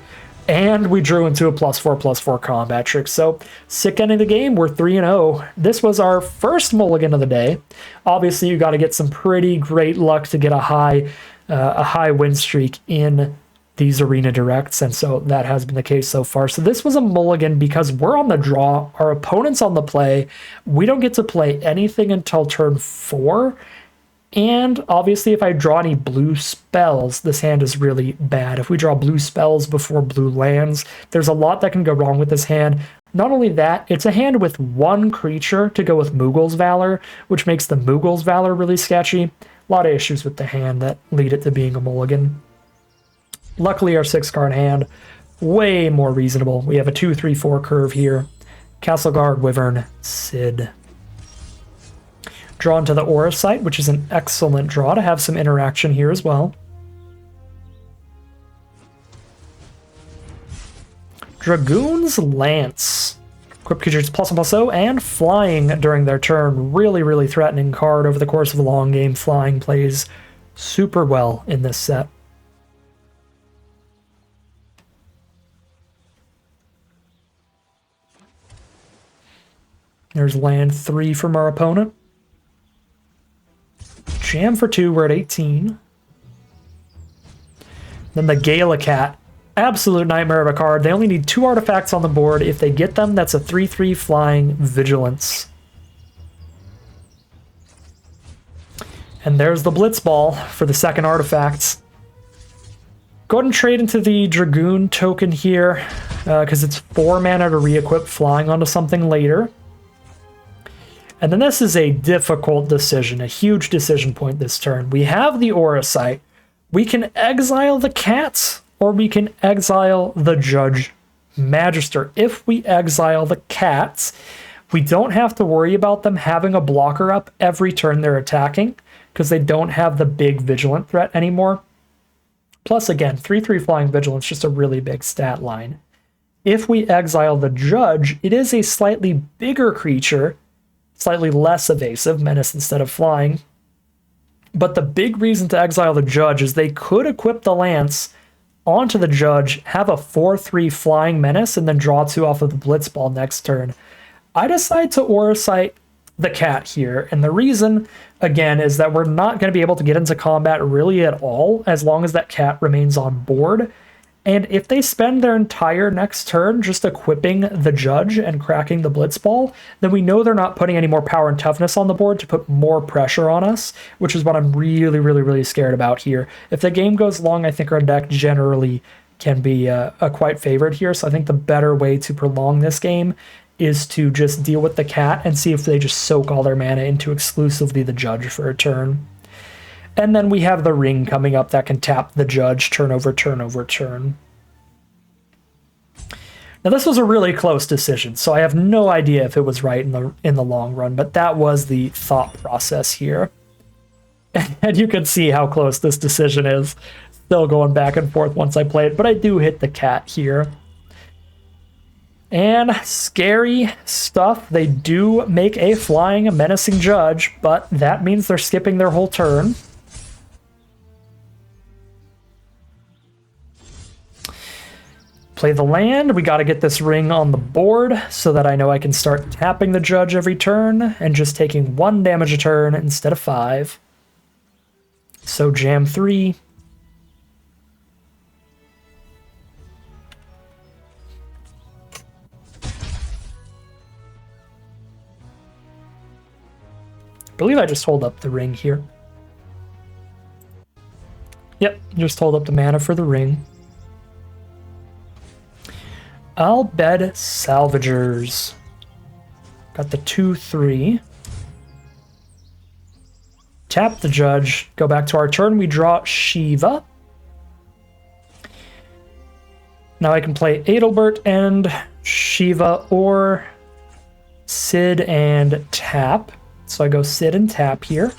and we drew into a +4/+4 combat trick. So, sick ending the game. We're 3-0. This was our first mulligan of the day. Obviously, you got to get some pretty great luck to get a high win streak in these arena directs, and so that has been the case so far. So this was a mulligan because we're on the draw. Our opponent's on the play. We don't get to play anything until turn 4. And obviously, if I draw any blue spells, this hand is really bad. If we draw blue spells before blue lands, there's a lot that can go wrong with this hand. Not only that, it's a hand with 1 creature to go with Mughul's Valor, which makes the Mughul's Valor really sketchy. A lot of issues with the hand that lead it to being a mulligan. Luckily, our 6-card hand, way more reasonable. We have a 2-3-4 curve here. Castleguard, Wyvern, Sid. Drawn to the Aura Site, which is an excellent draw to have some interaction here as well. Dragoon's Lance. Equip creatures +1/+0 and flying during their turn. Really, really threatening card over the course of a long game. Flying plays super well in this set. There's land 3 from our opponent. Jam for 2, we're at 18. Then the Galacat. Absolute nightmare of a card. They only need 2 artifacts on the board. If they get them, that's a 3/3 flying Vigilance. And there's the Blitzball for the second artifact. Go ahead and trade into the Dragoon token here, because it's 4 mana to re-equip flying onto something later. And then this is a difficult decision, a huge decision point this turn. We have the Aura Site. We can exile the cats, or we can exile the Judge Magister. If we exile the cats, we don't have to worry about them having a blocker up every turn they're attacking, because they don't have the big Vigilant threat anymore. Plus, again, 3/3 flying Vigilance, just a really big stat line. If we exile the Judge, it is a slightly bigger creature, slightly less evasive, menace instead of flying. But the big reason to exile the Judge is they could equip the Lance onto the Judge, have a 4/3 flying menace, and then draw 2 off of the Blitzball next turn. I decide to Aura Sight the cat here, and the reason, again, is that we're not going to be able to get into combat really at all as long as that cat remains on board. And if they spend their entire next turn just equipping the Judge and cracking the Blitzball, then we know they're not putting any more power and toughness on the board to put more pressure on us, which is what I'm really, really, really scared about here. If the game goes long, I think our deck generally can be a quite favored here, so I think the better way to prolong this game is to just deal with the cat and see if they just soak all their mana into exclusively the Judge for a turn. And then we have the Ring coming up that can tap the Judge turn over turn over turn. Now this was a really close decision, so I have no idea if it was right in the long run, but that was the thought process here. And you can see how close this decision is. Still going back and forth once I play it, but I do hit the cat here. And scary stuff. They do make a flying, menacing Judge, but that means they're skipping their whole turn. Play the land. We got to get this Ring on the board so that I know I can start tapping the Judge every turn and just taking 1 damage a turn instead of 5. So jam 3. I believe I just hold up the Ring here. Yep, just hold up the mana for the Ring. I'll bed Salvagers. Got the 2/3. Tap the Judge. Go back to our turn. We draw Shiva. Now I can play Adelbert and Shiva or Sid and tap. So I go Sid and tap here.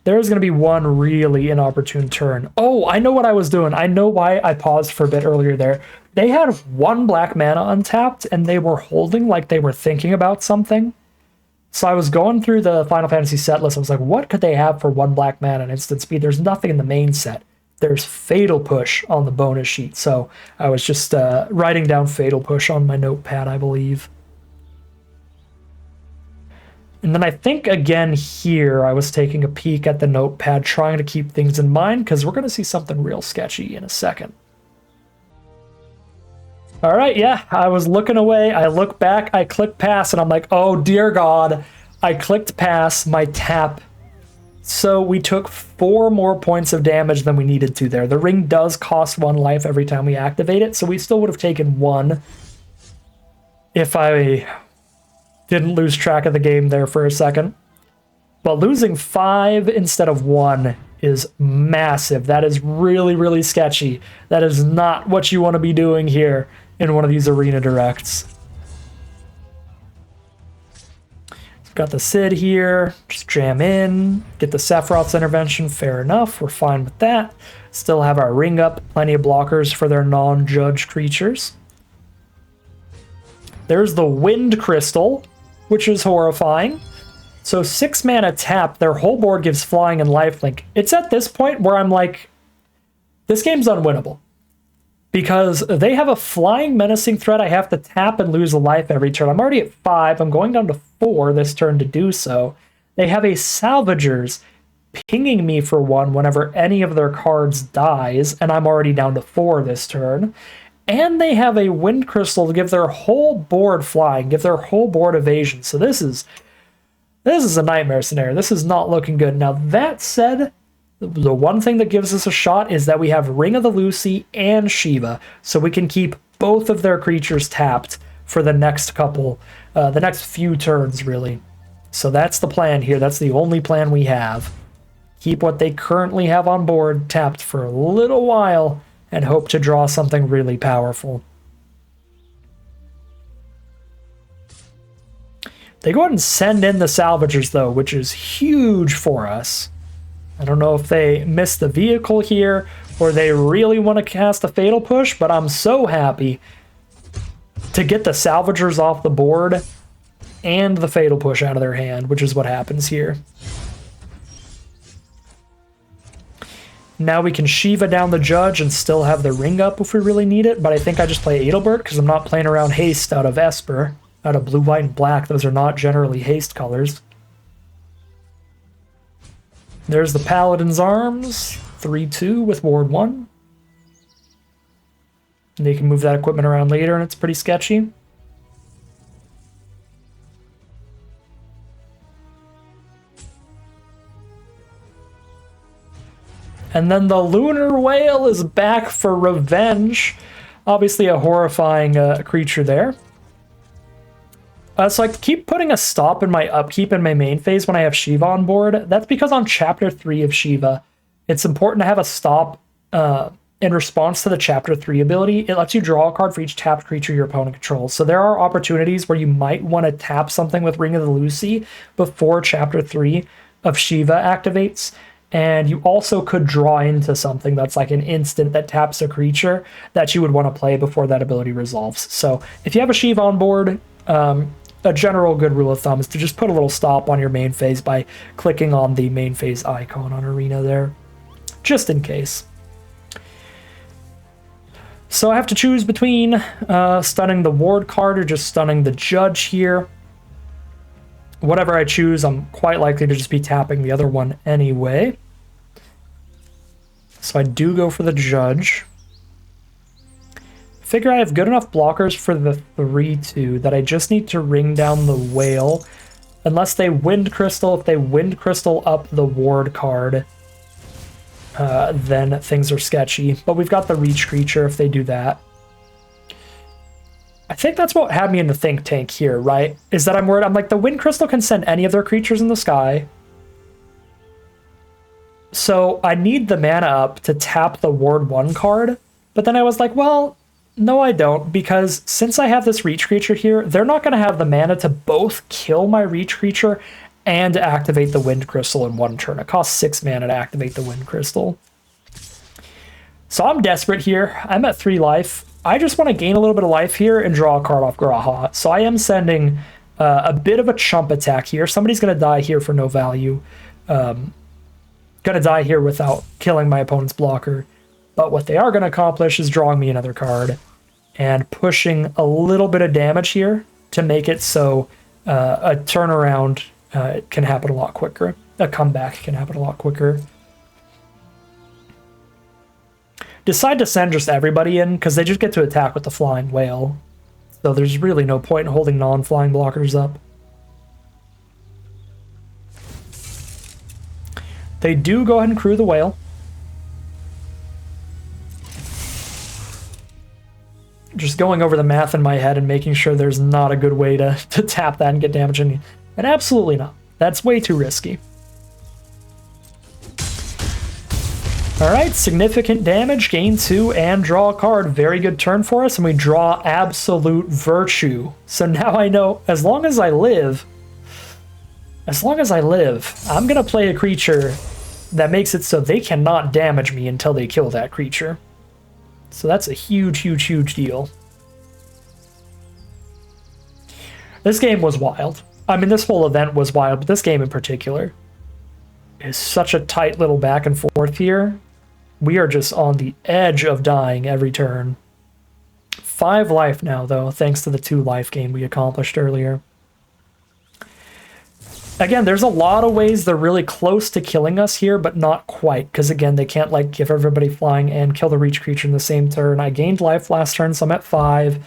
There's going to be one really inopportune turn. Oh, I know what I was doing. I know why I paused for a bit earlier there. They had 1 black mana untapped, and they were holding like they were thinking about something. So I was going through the Final Fantasy set list. I was like, what could they have for 1 black mana and instant speed? There's nothing in the main set. There's Fatal Push on the bonus sheet. So I was just writing down Fatal Push on my notepad, I believe. And then I think again here, I was taking a peek at the notepad, trying to keep things in mind, because we're going to see something real sketchy in a second. All right, yeah, I was looking away. I look back, I click pass, and I'm like, oh, dear God. I clicked pass, my tap. So we took 4 more points of damage than we needed to there. The Ring does cost 1 life every time we activate it, so we still would have taken 1 if I didn't lose track of the game there for a second. But losing 5 instead of 1 is massive. That is really, really sketchy. That is not what you want to be doing here in one of these arena directs. Got the Sid here. Just jam in. Get the Sephiroth's intervention. Fair enough. We're fine with that. Still have our Ring up. Plenty of blockers for their non-judge creatures. There's the Wind Crystal, which is horrifying. So 6 mana tap, their whole board gives flying and lifelink. It's at this point where I'm like, this game's unwinnable. Because they have a flying menacing threat I have to tap and lose a life every turn. I'm already at 5. I'm going down to 4 this turn to do so. They have a Salvagers pinging me for 1 whenever any of their cards dies, and I'm already down to 4 this turn. And they have a Wind Crystal to give their whole board flying, give their whole board evasion. So this is a nightmare scenario. This is not looking good. Now, that said, the one thing that gives us a shot is that we have Ring of the Lucy and Shiva, so we can keep both of their creatures tapped for the next few turns, really. So that's the plan here. That's the only plan we have. Keep what they currently have on board tapped for a little while and hope to draw something really powerful. They go ahead and send in the Salvagers, though, which is huge for us. I don't know if they missed the vehicle here or they really want to cast a Fatal Push, but I'm so happy to get the Salvagers off the board and the Fatal Push out of their hand, which is what happens here. Now we can Shiva down the Judge and still have the ring up if we really need it, but I think I just play Adelbert because I'm not playing around haste out of Esper. Out of blue, white, and black. Those are not generally haste colors. There's the Paladin's Arms. 3-2 with Ward 1. And they can move that equipment around later and it's pretty sketchy. And then the Lunar Whale is back for revenge. Obviously a horrifying creature there. So I keep putting a stop in my upkeep in my main phase when I have Shiva on board. That's because on Chapter 3 of Shiva, it's important to have a stop in response to the Chapter 3 ability. It lets you draw a card for each tapped creature your opponent controls. So there are opportunities where you might want to tap something with Ring of the Lucy before Chapter 3 of Shiva activates. And you also could draw into something that's like an instant that taps a creature that you would want to play before that ability resolves. So if you have a Shiva on board, a general good rule of thumb is to just put a little stop on your main phase by clicking on the main phase icon on Arena there, just in case. So I have to choose between stunning the Ward card or just stunning the Judge here. Whatever I choose, I'm quite likely to just be tapping the other one anyway. So I do go for the Judge. Figure I have good enough blockers for the 3-2 that I just need to ring down the Whale. Unless they Wind Crystal, if they Wind Crystal up the Ward card, then things are sketchy. But we've got the Reach creature if they do that. I think that's what had me in the think tank here, right? Is that I'm worried, I'm like, the Wind Crystal can send any of their creatures in the sky. So I need the mana up to tap the Ward 1 card. But then I was like, well, no, I don't, because since I have this Reach creature here, they're not going to have the mana to both kill my Reach creature and activate the Wind Crystal in one turn. It costs 6 mana to activate the Wind Crystal. So I'm desperate here. I'm at 3 life. I just want to gain a little bit of life here and draw a card off Graha. So I am sending a bit of a chump attack here. Somebody's going to die here for no value. Going to die here without killing my opponent's blocker. But what they are going to accomplish is drawing me another card and pushing a little bit of damage here to make it so a turnaround can happen a lot quicker. A comeback can happen a lot quicker. Decide to send just everybody in because they just get to attack with the Flying Whale. So there's really no point in holding non-flying blockers up. They do go ahead and crew the Whale. Just going over the math in my head and making sure there's not a good way to tap that and get damage in. And absolutely not. That's way too risky. Alright, significant damage, gain 2, and draw a card. Very good turn for us, and we draw Absolute Virtue. So now I know, as long as I live, I'm going to play a creature that makes it so they cannot damage me until they kill that creature. So that's a huge, huge, huge deal. This game was wild. I mean, this whole event was wild, but this game in particular is such a tight little back and forth here. We are just on the edge of dying every turn. 5 life now, though, thanks to the 2 life gain we accomplished earlier. Again, there's a lot of ways they're really close to killing us here, but not quite, because again, they can't like give everybody flying and kill the Reach creature in the same turn. I gained life last turn, so I'm at 5.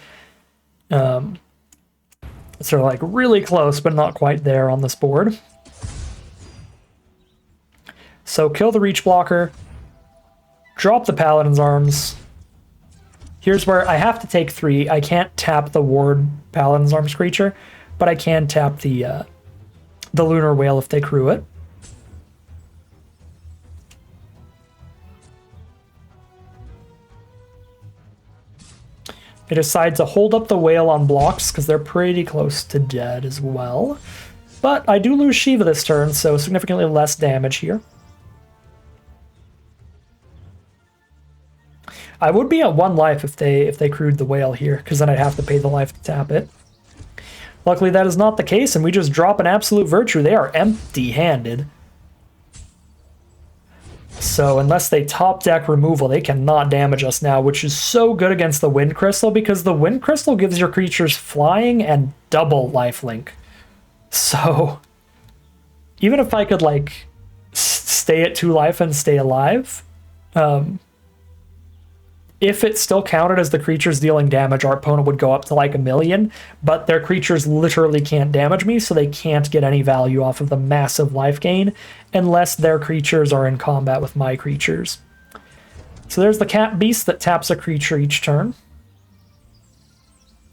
So like really close, but not quite there on this board. So kill the Reach blocker. Drop the Paladin's Arms. Here's where I have to take 3. I can't tap the Ward Paladin's Arms creature, but I can tap the Lunar Whale if they crew it. They decide to hold up the Whale on blocks because they're pretty close to dead as well. But I do lose Shiva this turn, so significantly less damage here. I would be at 1 life if they crewed the Whale here, because then I'd have to pay the life to tap it. Luckily, that is not the case, and we just drop an Absolute Virtue. They are empty-handed. So unless they top deck removal, they cannot damage us now, which is so good against the Wind Crystal because the Wind Crystal gives your creatures flying and double lifelink. So even if I could like stay at 2 life and stay alive, if it still counted as the creatures dealing damage, our opponent would go up to like 1,000,000, but their creatures literally can't damage me, so they can't get any value off of the massive life gain unless their creatures are in combat with my creatures. So there's the cat beast that taps a creature each turn.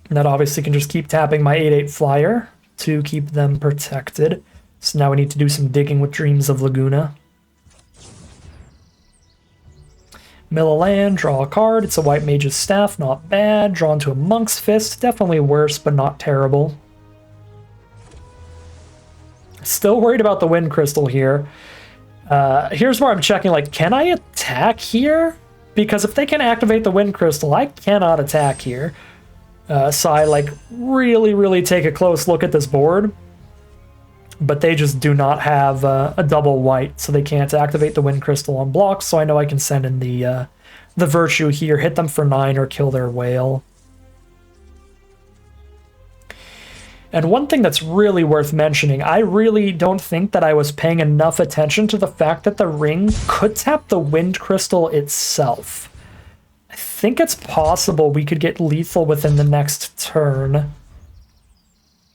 And that obviously can just keep tapping my 8/8 flyer to keep them protected. So now we need to do some digging with Dreams of Laguna. Mill a land, draw a card. It's a White Mage's Staff, not bad. Draw into a Monk's Fist, definitely worse, but not terrible. Still worried about the Wind Crystal here. Here's where I'm checking, like, can I attack here? Because if they can activate the Wind Crystal, I cannot attack here. So I, like, really take a close look at this board. But they just do not have a double white, so they can't activate the Wind Crystal on blocks, so I know I can send in the Virtue here, hit them for 9 or kill their whale. And one thing that's really worth mentioning, I really don't think that I was paying enough attention to the fact that the ring could tap the Wind Crystal itself. I think it's possible we could get lethal within the next turn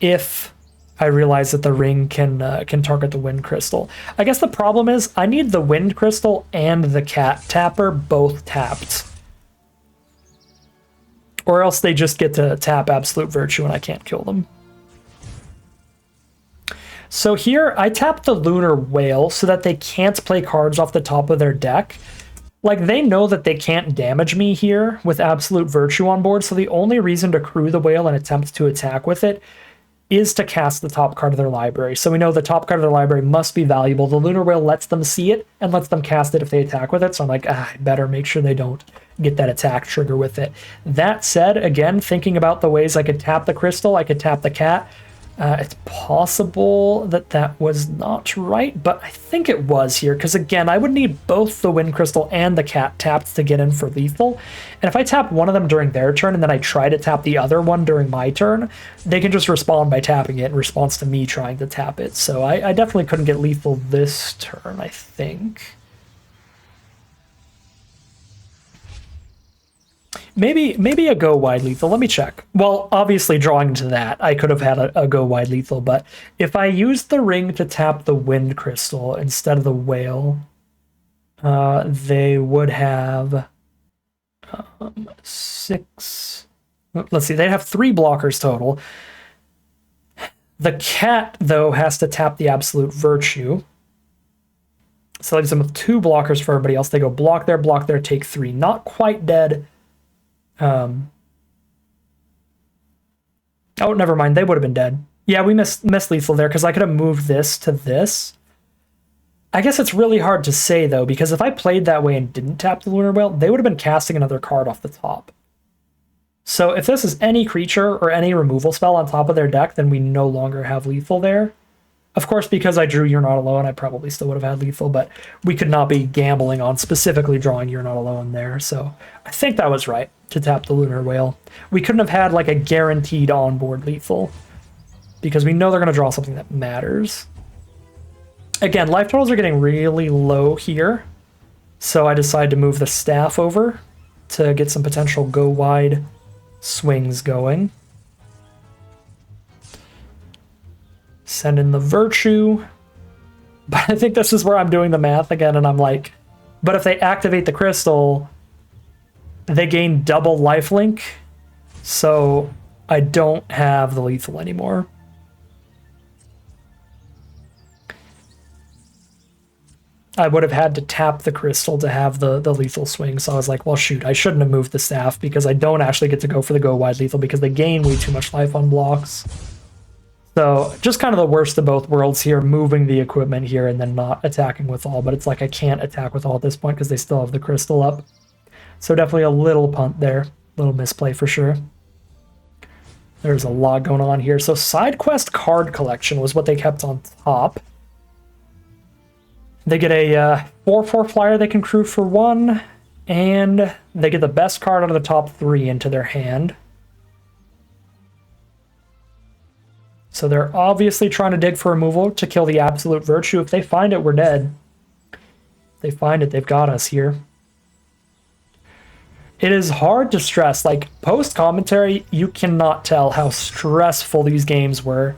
if I realize that the ring can target the Wind Crystal. I guess the problem is I need the Wind Crystal and the Cat Tapper both tapped. Or else they just get to tap Absolute Virtue and I can't kill them. So here I tap the Lunar Whale so that they can't play cards off the top of their deck. Like, they know that they can't damage me here with Absolute Virtue on board, so the only reason to crew the whale and attempt to attack with it is to cast the top card of their library. So we know the top card of their library must be valuable. The Lunar Whale lets them see it and lets them cast it if they attack with it. So I'm like, I better make sure they don't get that attack trigger with it. That said, again, thinking about the ways I could tap the crystal, I could tap the cat. It's possible that that was not right, but I think it was here, because again, I would need both the Wind Crystal and the cat tapped to get in for lethal. And if I tap one of them during their turn and then I try to tap the other one during my turn, they can just respond by tapping it in response to me trying to tap it. So I definitely couldn't get lethal this turn, I think. Maybe a go wide lethal. Let me check. Well, obviously drawing into that, I could have had a go wide lethal, but if I used the ring to tap the Wind Crystal instead of the whale, they would have 6. Let's see, they'd have 3 blockers total. The cat, though, has to tap the Absolute Virtue. So that leaves them with 2 blockers for everybody else. They go block there, take 3. Not quite dead. Oh, never mind. They would have been dead. Yeah, we missed lethal there because I could have moved this to this. I guess it's really hard to say, though, because if I played that way and didn't tap the Lunar Whale, they would have been casting another card off the top. So if this is any creature or any removal spell on top of their deck, then we no longer have lethal there. Of course, because I drew You're Not Alone, I probably still would have had lethal, but we could not be gambling on specifically drawing You're Not Alone there. So I think that was right to tap the Lunar Whale. We couldn't have had like a guaranteed onboard lethal because we know they're going to draw something that matters. Again, life totals are getting really low here. So I decided to move the staff over to get some potential go wide swings going. Send in the Virtue. But I think this is where I'm doing the math again, and I'm like, but if they activate the crystal, they gain double lifelink, so I don't have the lethal anymore. I would have had to tap the crystal to have the lethal swing, so I was like, well, shoot, I shouldn't have moved the staff because I don't actually get to go for the go wide lethal because they gain way too much life on blocks. So just kind of the worst of both worlds here, moving the equipment here and then not attacking with all, but it's like I can't attack with all at this point because they still have the crystal up. So definitely a little punt there, little misplay for sure. There's a lot going on here. So side quest card collection was what they kept on top. They get a 4/4 flyer they can crew for 1, and they get the best card out of the top 3 into their hand. So they're obviously trying to dig for removal to kill the Absolute Virtue. If they find it, we're dead. If they find it, they've got us here. It is hard to stress. Like, post-commentary, you cannot tell how stressful these games were.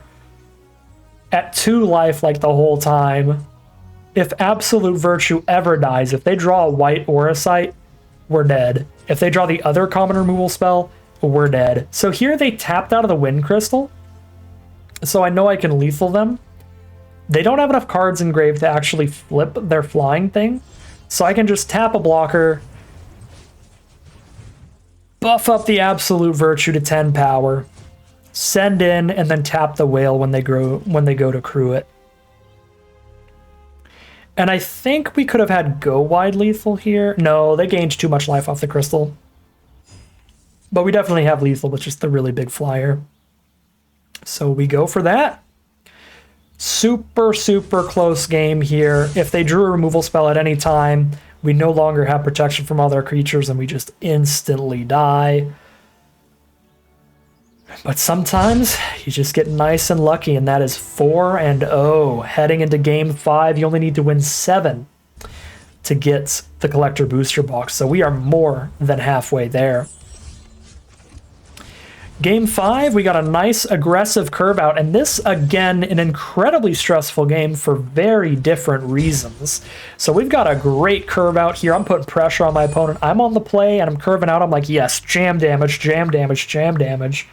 At 2 life, like, the whole time. If Absolute Virtue ever dies, if they draw a white Auracite, we're dead. If they draw the other common removal spell, we're dead. So here they tapped out of the Wind Crystal. So I know I can lethal them. They don't have enough cards in grave to actually flip their flying thing. So I can just tap a blocker, buff up the Absolute Virtue to 10 power, send in, and then tap the whale when they go to crew it. And I think we could have had go wide lethal here. No, they gained too much life off the crystal. But we definitely have lethal with just the really big flyer. So we go for that. Super, super close game here. If they drew a removal spell at any time, we no longer have protection from other creatures and we just instantly die. But sometimes you just get nice and lucky, and that is 4-0. Heading into game 5, you only need to win 7 to get the collector booster box. So we are more than halfway there. Game 5, we got a nice aggressive curve out, and this, again, an incredibly stressful game for very different reasons. So we've got a great curve out here. I'm putting pressure on my opponent. I'm on the play, and I'm curving out. I'm like, yes, jam damage, jam damage, jam damage.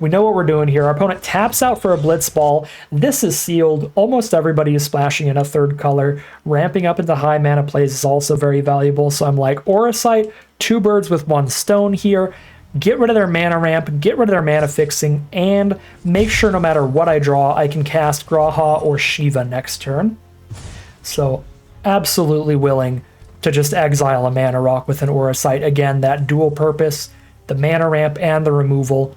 We know what we're doing here. Our opponent taps out for a Blitz Ball. This is sealed. Almost everybody is splashing in a 3rd color. Ramping up into high mana plays is also very valuable. So I'm like, Auracite, 2 birds with 1 stone here. Get rid of their mana ramp, get rid of their mana fixing, and make sure no matter what I draw, I can cast Graha or Shiva next turn. So absolutely willing to just exile a mana rock with an Auracite. Again, that dual purpose, the mana ramp and the removal,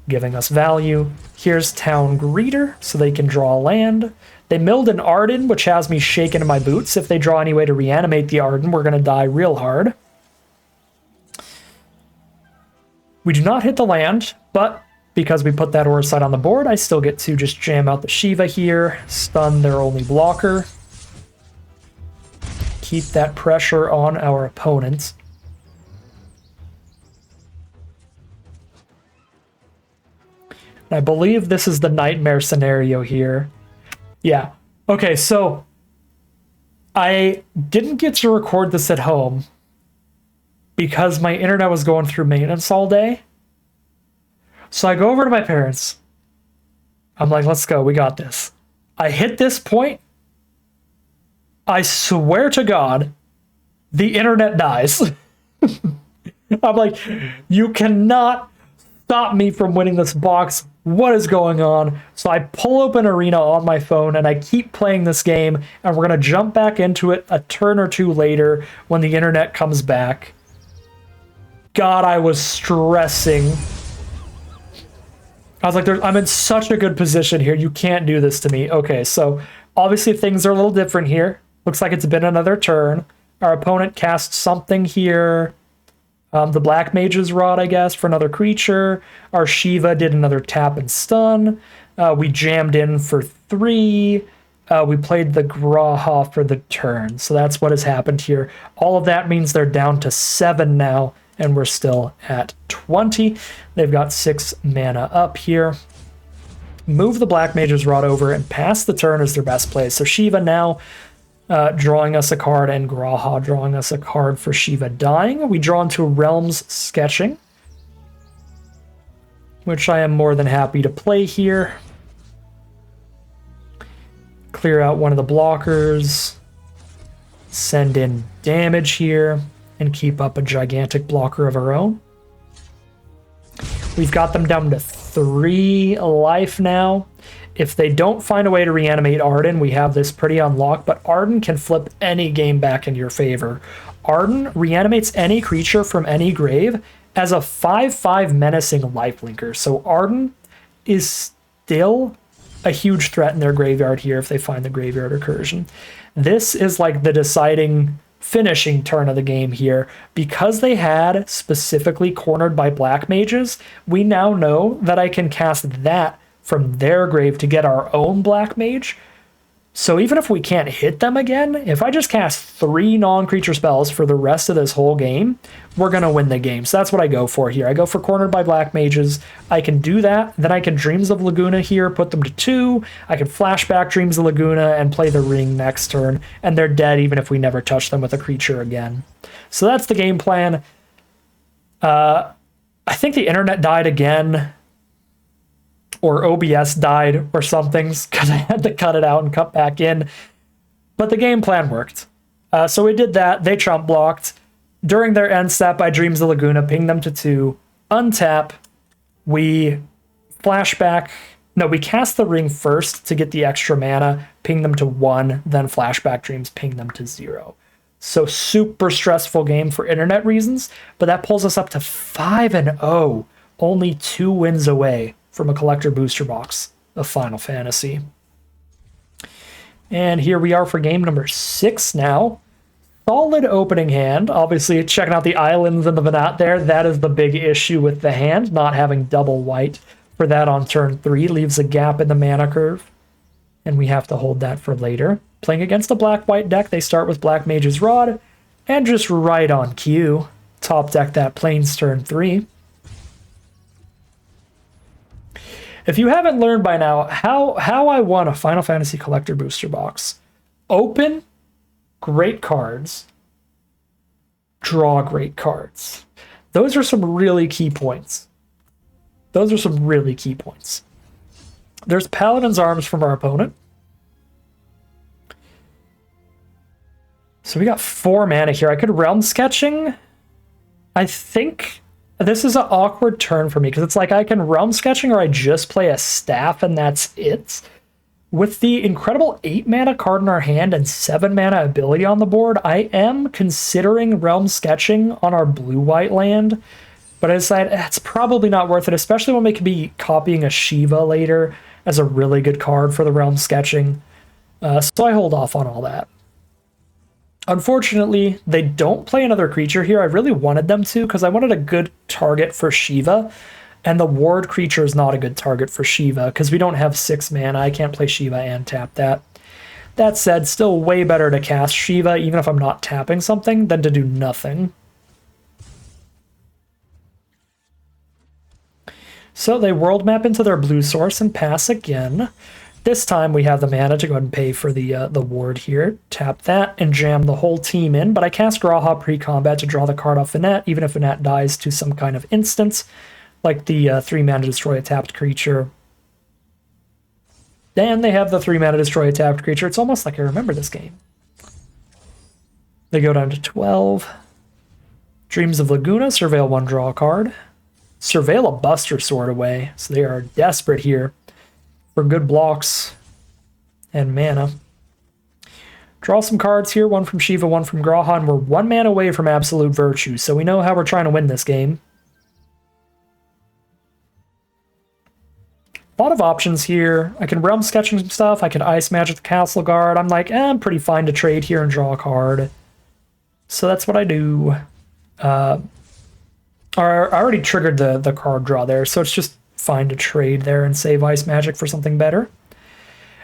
giving us value. Here's Town Greeter, so they can draw land. They milled an Arden, which has me shaking in my boots. If they draw any way to reanimate the Arden, we're going to die real hard. We do not hit the land, but because we put that Auracite on the board, I still get to just jam out the Shiva here, stun their only blocker, keep that pressure on our opponents. I believe this is the nightmare scenario here. Yeah. Okay, so I didn't get to record this at home because my internet was going through maintenance all day. So I go over to my parents. I'm like, let's go, we got this. I hit this point. I swear to God, the internet dies. I'm like, you cannot stop me from winning this box. What is going on? So I pull open Arena on my phone and I keep playing this game, and we're going to jump back into it a turn or two later when the internet comes back. God, I was stressing. I was like, I'm in such a good position here. You can't do this to me. Okay, so obviously things are a little different here. Looks like it's been another turn. Our opponent cast something here. The Black Mage's Rod, I guess, for another creature. Our Shiva did another tap and stun. We jammed in for 3. We played the Graha for the turn. So that's what has happened here. All of that means they're down to 7 now, and we're still at 20. They've got 6 mana up here. Move the Black Mage's Rod over and pass the turn is their best play. So Shiva now drawing us a card, and Graha drawing us a card for Shiva dying. We draw into Realms Sketching, which I am more than happy to play here. Clear out one of the blockers. Send in damage here, and keep up a gigantic blocker of our own. We've got them down to 3 life now. If they don't find a way to reanimate Arden, we have this pretty unlocked, but Arden can flip any game back in your favor. Arden reanimates any creature from any grave as a 5/5 menacing lifelinker. So Arden is still a huge threat in their graveyard here if they find the graveyard recursion. This is like the deciding finishing turn of the game here. Because they had specifically cornered by black mages, we now know that I can cast that from their grave to get our own black mage. So even if we can't hit them again, if I just cast 3 non-creature spells for the rest of this whole game, we're going to win the game. So that's what I go for here. I go for cornered by black mages. I can do that. Then I can Dreams of Laguna here, put them to 2. I can flashback Dreams of Laguna and play the ring next turn. And they're dead even if we never touch them with a creature again. So that's the game plan. I think the internet died again. Or OBS died or something, because I had to cut it out and cut back in. But the game plan worked. So we did that. They trump blocked. During their end step, I Dreams of Laguna, ping them to 2, untap. We flashback. No, we cast the ring first to get the extra mana, ping them to 1, then flashback Dreams, ping them to 0. So super stressful game for internet reasons, but that pulls us up to 5-0, only 2 wins away from a collector booster box of Final Fantasy. And here we are for game number 6 now. Solid opening hand. Obviously, checking out the islands and the Venat there. That is the big issue with the hand, not having double white for that on turn 3. Leaves a gap in the mana curve, and we have to hold that for later. Playing against a black-white deck, they start with Black Mage's Rod, and just right on cue, top deck that Plains turn 3. If you haven't learned by now how I won a Final Fantasy Collector Booster Box, open great cards, draw great cards. Those are some really key points. There's Paladin's Arms from our opponent. So we got 4 mana here. I could Realm Sketching. I think this is an awkward turn for me because it's like I can Realm Sketching or I just play a Staff and that's it. With the incredible 8 mana card in our hand and 7 mana ability on the board, I am considering Realm Sketching on our blue-white land, but I decided it's probably not worth it, especially when we could be copying a Shiva later as a really good card for the Realm Sketching. So I hold off on all that. Unfortunately, they don't play another creature here. I really wanted them to because I wanted a good target for Shiva, and the ward creature is not a good target for Shiva because we don't have 6 mana. I can't play Shiva and tap that. That said, still way better to cast Shiva even if I'm not tapping something than to do nothing. So they world map into their blue source and pass again. This time we have the mana to go ahead and pay for the ward here. Tap that and jam the whole team in, but I cast Graha pre-combat to draw the card off Venat, even if Venat dies to some kind of instance, like the 3 mana to destroy a tapped creature. Then they have the 3 mana to destroy a tapped creature. It's almost like I remember this game. They go down to 12. Dreams of Laguna, surveil 1, draw a card. Surveil a Buster Sword away, so they are desperate here for good blocks and mana. Draw some cards here, 1 from Shiva, 1 from Graha, and we're 1 mana away from Absolute Virtue, so we know how we're trying to win this game. A lot of options here. I can Realm Sketching some stuff, I can Ice Magic the Castle Guard. I'm like, I'm pretty fine to trade here and draw a card. So that's what I do. I already triggered the card draw there, so it's just fine to trade there and save Ice Magic for something better.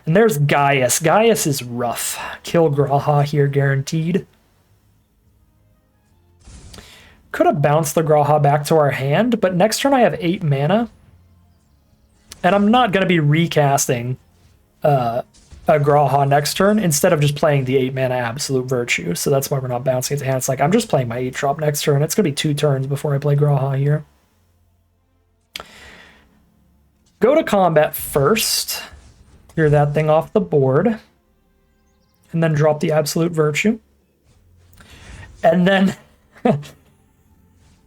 And there's Gaius. Gaius is rough. Kill Graha here, guaranteed. Could have bounced the Graha back to our hand, but next turn I have 8 mana. And I'm not going to be recasting a Graha next turn instead of just playing the 8 mana Absolute Virtue. So that's why we're not bouncing it to hand. It's like I'm just playing my 8-drop next turn. It's going to be 2 turns before I play Graha here. Go to combat first, clear that thing off the board, and then drop the Absolute Virtue. And then,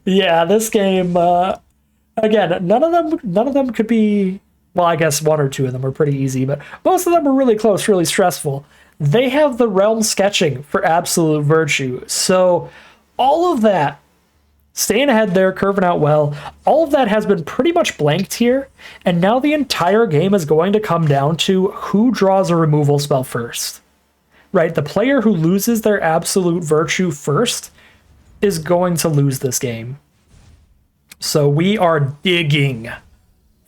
yeah, this game, again, none of them could be, well, I guess 1 or 2 of them are pretty easy, but most of them are really close, really stressful. They have the Realm Sketching for Absolute Virtue, so all of that, staying ahead there, curving out well, all of that has been pretty much blanked here, and now the entire game is going to come down to who draws a removal spell first. right? The player who loses their absolute virtue first is going to lose this game. So we are digging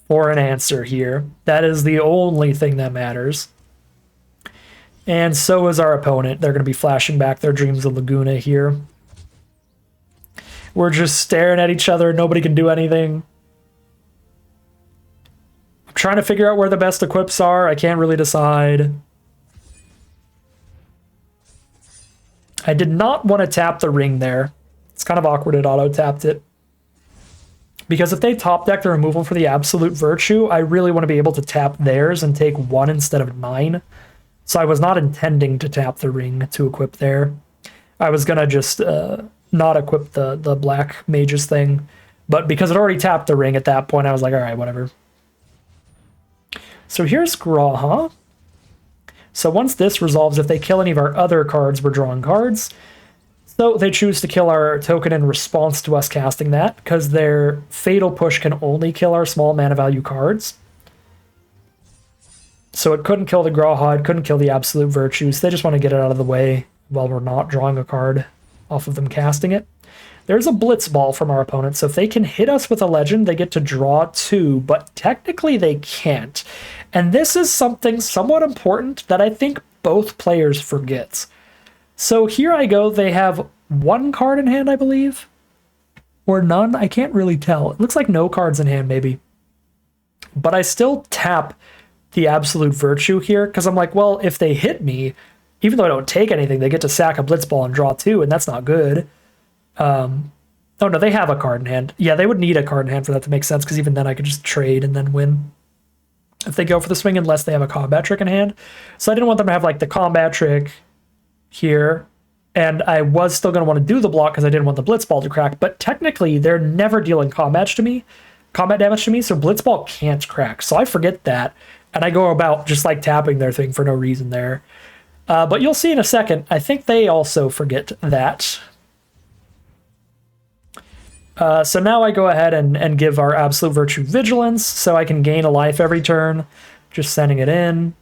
for an answer here. That is the only thing that matters. And so is our opponent. They're going to be flashing back their Dreams of Laguna here. We're just staring at each other. Nobody can do anything. I'm trying to figure out where the best equips are. I can't really decide. I did not want to tap the ring there. It's kind of awkward it auto-tapped it. Because if they top deck the removal for the absolute virtue, I really want to be able to tap theirs and take 1 instead of 9. So I was not intending to tap the ring to equip there. I was going to just not equip the black mages thing. But because it already tapped the ring at that point, I was like, all right, whatever. So here's Graha. So once this resolves, if they kill any of our other cards, we're drawing cards. So they choose to kill our token in response to us casting that, because their Fatal Push can only kill our small mana value cards. So it couldn't kill the Graha, it couldn't kill the Absolute Virtues. They just want to get it out of the way while we're not drawing a card off of them casting it. There's a Blitz Ball from our opponent, so if they can hit us with a legend, they get to draw 2, but technically they can't. And this is something somewhat important that I think both players forget. So here I go, they have 1 card in hand, I believe. Or none, I can't really tell. It looks like no cards in hand, maybe. But I still tap the Absolute Virtue here, because I'm like, well, if they hit me, even though I don't take anything, they get to sack a Blitz Ball and draw 2, and that's not good. Oh no, they have a card in hand. Yeah, they would need a card in hand for that to make sense, because even then I could just trade and then win if they go for the swing, unless they have a combat trick in hand. So I didn't want them to have like the combat trick here, and I was still going to want to do the block because I didn't want the Blitz Ball to crack, but technically they're never dealing combat damage to me, so Blitz Ball can't crack. So I forget that, and I go about just like tapping their thing for no reason there. But you'll see in a second, I think they also forget that. So now I go ahead and give our Absolute Virtue Vigilance, so I can gain a life every turn, just sending it in.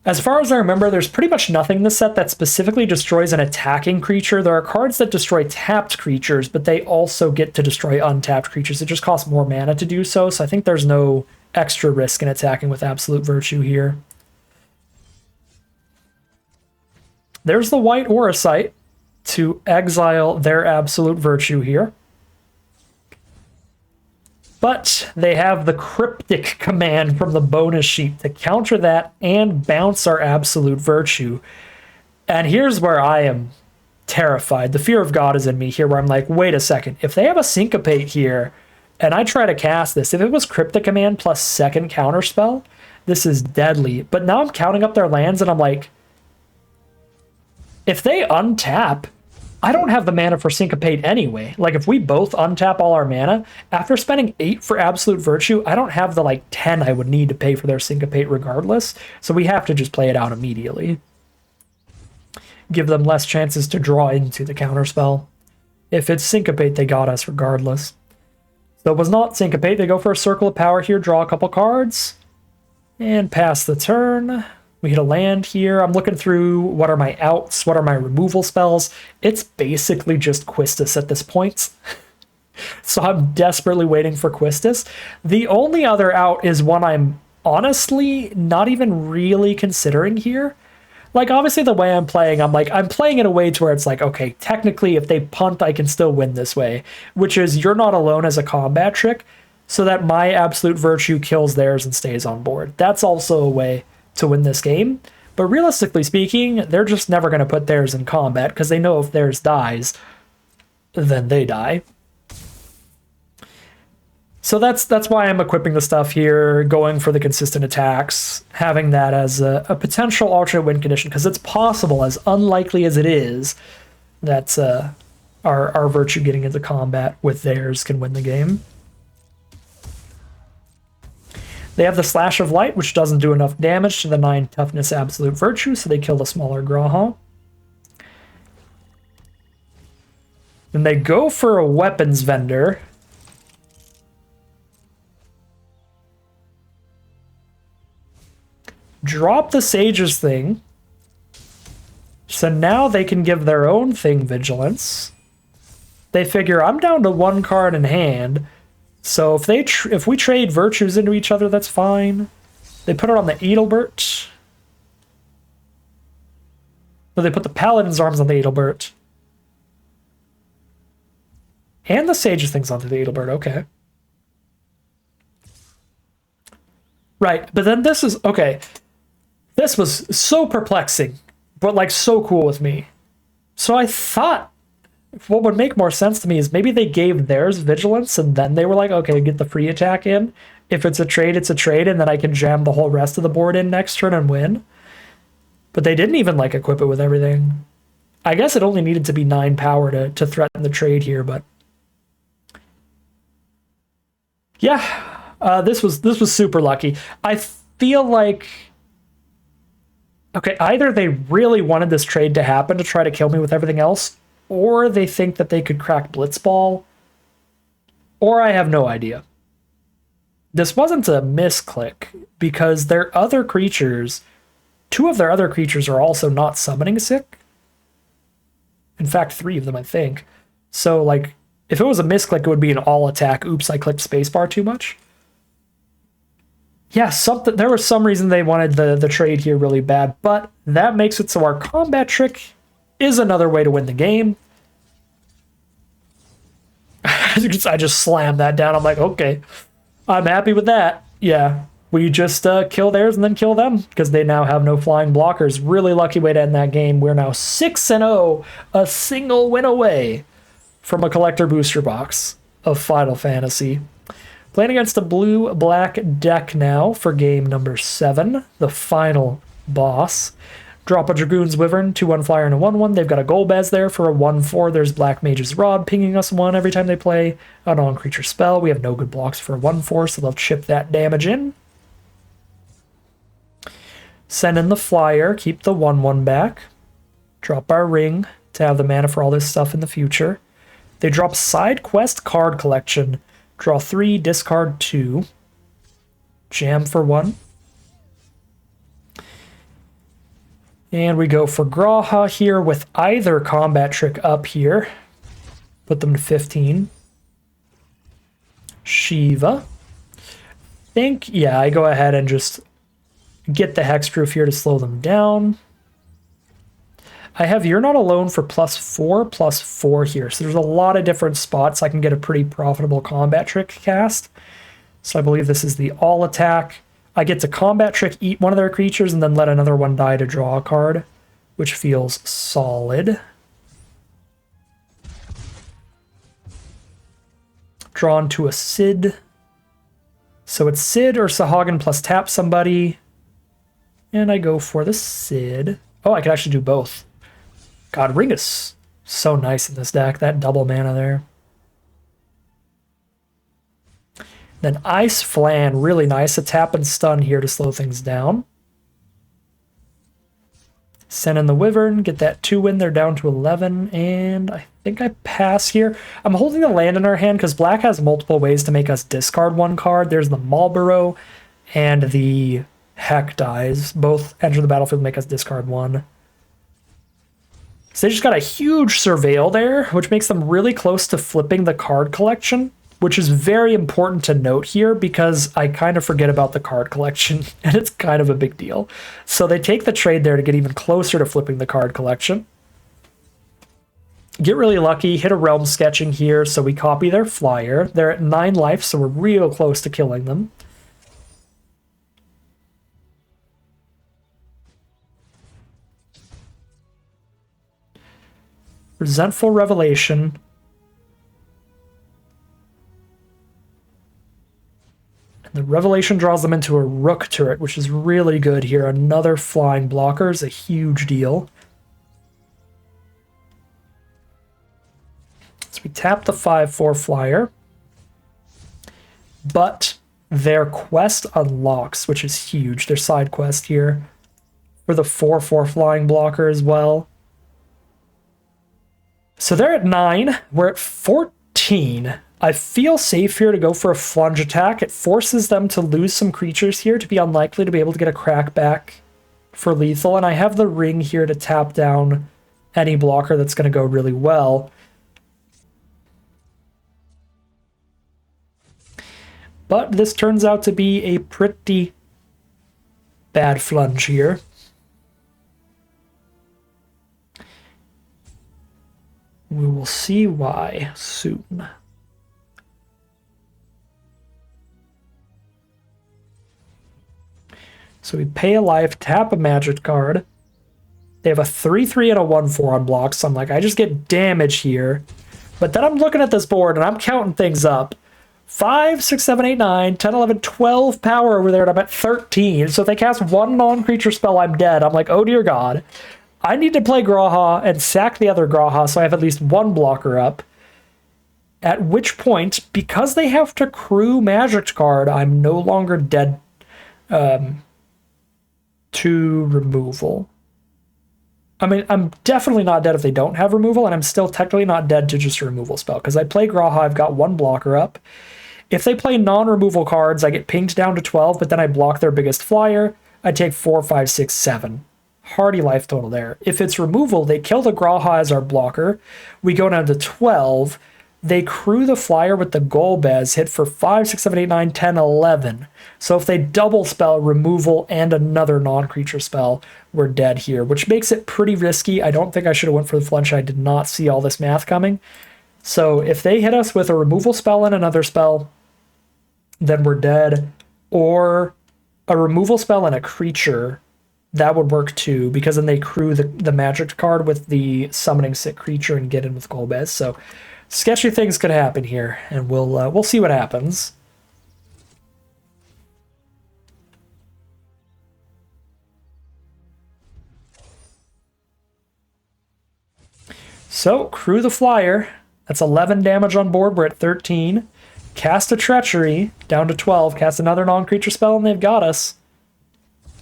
As far as I remember, there's pretty much nothing in this set that specifically destroys an attacking creature. There are cards that destroy tapped creatures, but they also get to destroy untapped creatures. It just costs more mana to do so, so I think there's no extra risk in attacking with Absolute Virtue here. There's the white Aura Sight to exile their Absolute Virtue here. But they have the Cryptic command from the bonus sheet to counter that and bounce our Absolute Virtue. And here's where I am terrified. The fear of God is in me here, where I'm like, wait a second. If they have a Syncopate here, and I try to cast this, if it was Cryptic command plus second counterspell, this is deadly. But now I'm counting up their lands, and I'm like, if they untap, I don't have the mana for Syncopate anyway. Like, if we both untap all our mana, after spending 8 for Absolute Virtue, I don't have the, like, 10 I would need to pay for their Syncopate regardless, so we have to just play it out immediately. Give them less chances to draw into the counterspell. If it's Syncopate, they got us regardless. So it was not Syncopate. They go for a Circle of Power here, draw a couple cards, and pass the turn. We hit a land here. I'm looking through what are my outs, what are my removal spells. It's basically just Quistis at this point. So I'm desperately waiting for Quistis. The only other out is one I'm honestly not even really considering here. Like, obviously the way I'm playing, I'm playing in a way to where it's like, okay, technically if they punt, I can still win this way, which is You're Not Alone as a combat trick, so that my Absolute Virtue kills theirs and stays on board. That's also a way to win this game, but realistically speaking, they're just never going to put theirs in combat because they know if theirs dies, then they die. So that's why I'm equipping the stuff here, going for the consistent attacks, having that as a potential alternate win condition, because it's possible, as unlikely as it is, that our Virtue getting into combat with theirs can win the game. They have the Slash of Light, which doesn't do enough damage to the 9 Toughness Absolute Virtue, so they kill the smaller Graha. Then they go for a Weapons Vendor. drop the Sage's thing. So now they can give their own thing vigilance. They figure I'm down to 1 card in hand. So if we trade virtues into each other, that's fine. They put it on the Edelbert. So they put the Paladin's Arms on the Edelbert. And the Sage's things onto the Edelbert, okay. Right, but then this is, okay. This was so perplexing, but like so cool with me. So I thought what would make more sense to me is maybe they gave theirs vigilance and then they were like, okay, get the free attack in. If it's a trade, it's a trade, and then I can jam the whole rest of the board in next turn and win. But they didn't even like equip it with everything. I guess it only needed to be 9 power to threaten the trade here, but yeah, this was super lucky. I feel like, okay, either they really wanted this trade to happen to try to kill me with everything else, or they think that they could crack Blitzball, or I have no idea. This wasn't a misclick, because their other creatures, 2 of their other creatures are also not summoning sick. In fact, 3 of them, I think. So, like, if it was a misclick, it would be an all attack. Oops, I clicked spacebar too much. Yeah, there was some reason they wanted the trade here really bad, but that makes it so our combat trick is another way to win the game. I just slammed that down. I'm like, okay, I'm happy with that. Yeah, we just kill theirs and then kill them because they now have no flying blockers. Really lucky way to end that game. We're now 6-0, a single win away from a collector booster box of Final Fantasy. Playing against a blue-black deck now for game number 7, the final boss. Drop a Dragoon's Wyvern, 2/1 flyer and a 1/1. They've got a Golbez there for a 1/4. There's Black Mage's Rod pinging us 1 every time they play a non-creature spell. We have no good blocks for a 1/4, so they'll chip that damage in. Send in the flyer, keep the 1/1 back. Drop our ring to have the mana for all this stuff in the future. They drop Side Quest Card Collection. Draw 3, discard 2. Jam for 1. And we go for Graha here with either combat trick up here. Put them to 15. Shiva. Yeah, I go ahead and just get the Hexproof here to slow them down. I have You're Not Alone for +4/+4 here. So there's a lot of different spots I can get a pretty profitable combat trick cast. So I believe this is the all attack. I get to combat trick, eat one of their creatures, and then let another one die to draw a card, which feels solid. Drawn to a Sid. So it's Sid or Sahagin plus tap somebody. And I go for the Sid. Oh, I could actually do both. God, Ring is so nice in this deck. That double mana there. Then Ice Flan, really nice. A tap and stun here to slow things down. Send in the Wyvern, get that 2 in. They're down to 11, and I think I pass here. I'm holding the land in our hand because black has multiple ways to make us discard 1 card. There's the Marlborough and the Heck Dies. Both enter the battlefield and make us discard 1. So they just got a huge Surveil there, which makes them really close to flipping the card collection, which is very important to note here because I kind of forget about the card collection, and it's kind of a big deal. So they take the trade there to get even closer to flipping the card collection. Get really lucky, hit a Realm Sketching here, so we copy their flyer. They're at 9 life, so we're real close to killing them. Resentful Revelation. The Revelation draws them into a Rook turret, which is really good here. Another flying blocker is a huge deal. So we tap the 5/4 flyer. But their quest unlocks, which is huge. Their side quest here for the 4/4 flying blocker as well. So they're at 9. We're at 14. I feel safe here to go for a Flunge attack. It forces them to lose some creatures here to be unlikely to be able to get a crack back for lethal, and I have the ring here to tap down any blocker that's going to go really well. But this turns out to be a pretty bad flunge here. We will see why soon. So we pay a life, tap a magic card. They have a 3/3 and a 1/4 on blocks, so I'm like, I just get damage here. But then I'm looking at this board and I'm counting things up. 5, 6, 7, 8, 9, 10, 11, 12 power over there, and I'm at 13. So if they cast one non-creature spell, I'm dead. I'm like, oh dear God. I need to play Graha and sack the other Graha so I have at least one blocker up. At which point, because they have to crew Magic card, I'm no longer dead to removal. I mean, I'm definitely not dead if they don't have removal, and I'm still technically not dead to just a removal spell, because I play Graha, I've got one blocker up. If they play non-removal cards, I get pinged down to 12, but then I block their biggest flyer. I take 4, 5, 6, 7. Hearty life total there. If it's removal, they kill the Graha as our blocker. We go down to 12. They crew the flyer with the Golbez, hit for 5, 6, 7, 8, 9, 10, 11. So if they double spell removal and another non-creature spell, we're dead here, which makes it pretty risky. I don't think I should have went for the flinch. I did not see all this math coming. So if they hit us with a removal spell and another spell, then we're dead. Or a removal spell and a creature, that would work too, because then they crew the magic card with the summoning sick creature and get in with Golbez. So sketchy things could happen here, and we'll see what happens. So, crew the flyer. That's 11 damage on board. We're at 13. Cast a Treachery, down to 12. Cast another non-creature spell, and they've got us.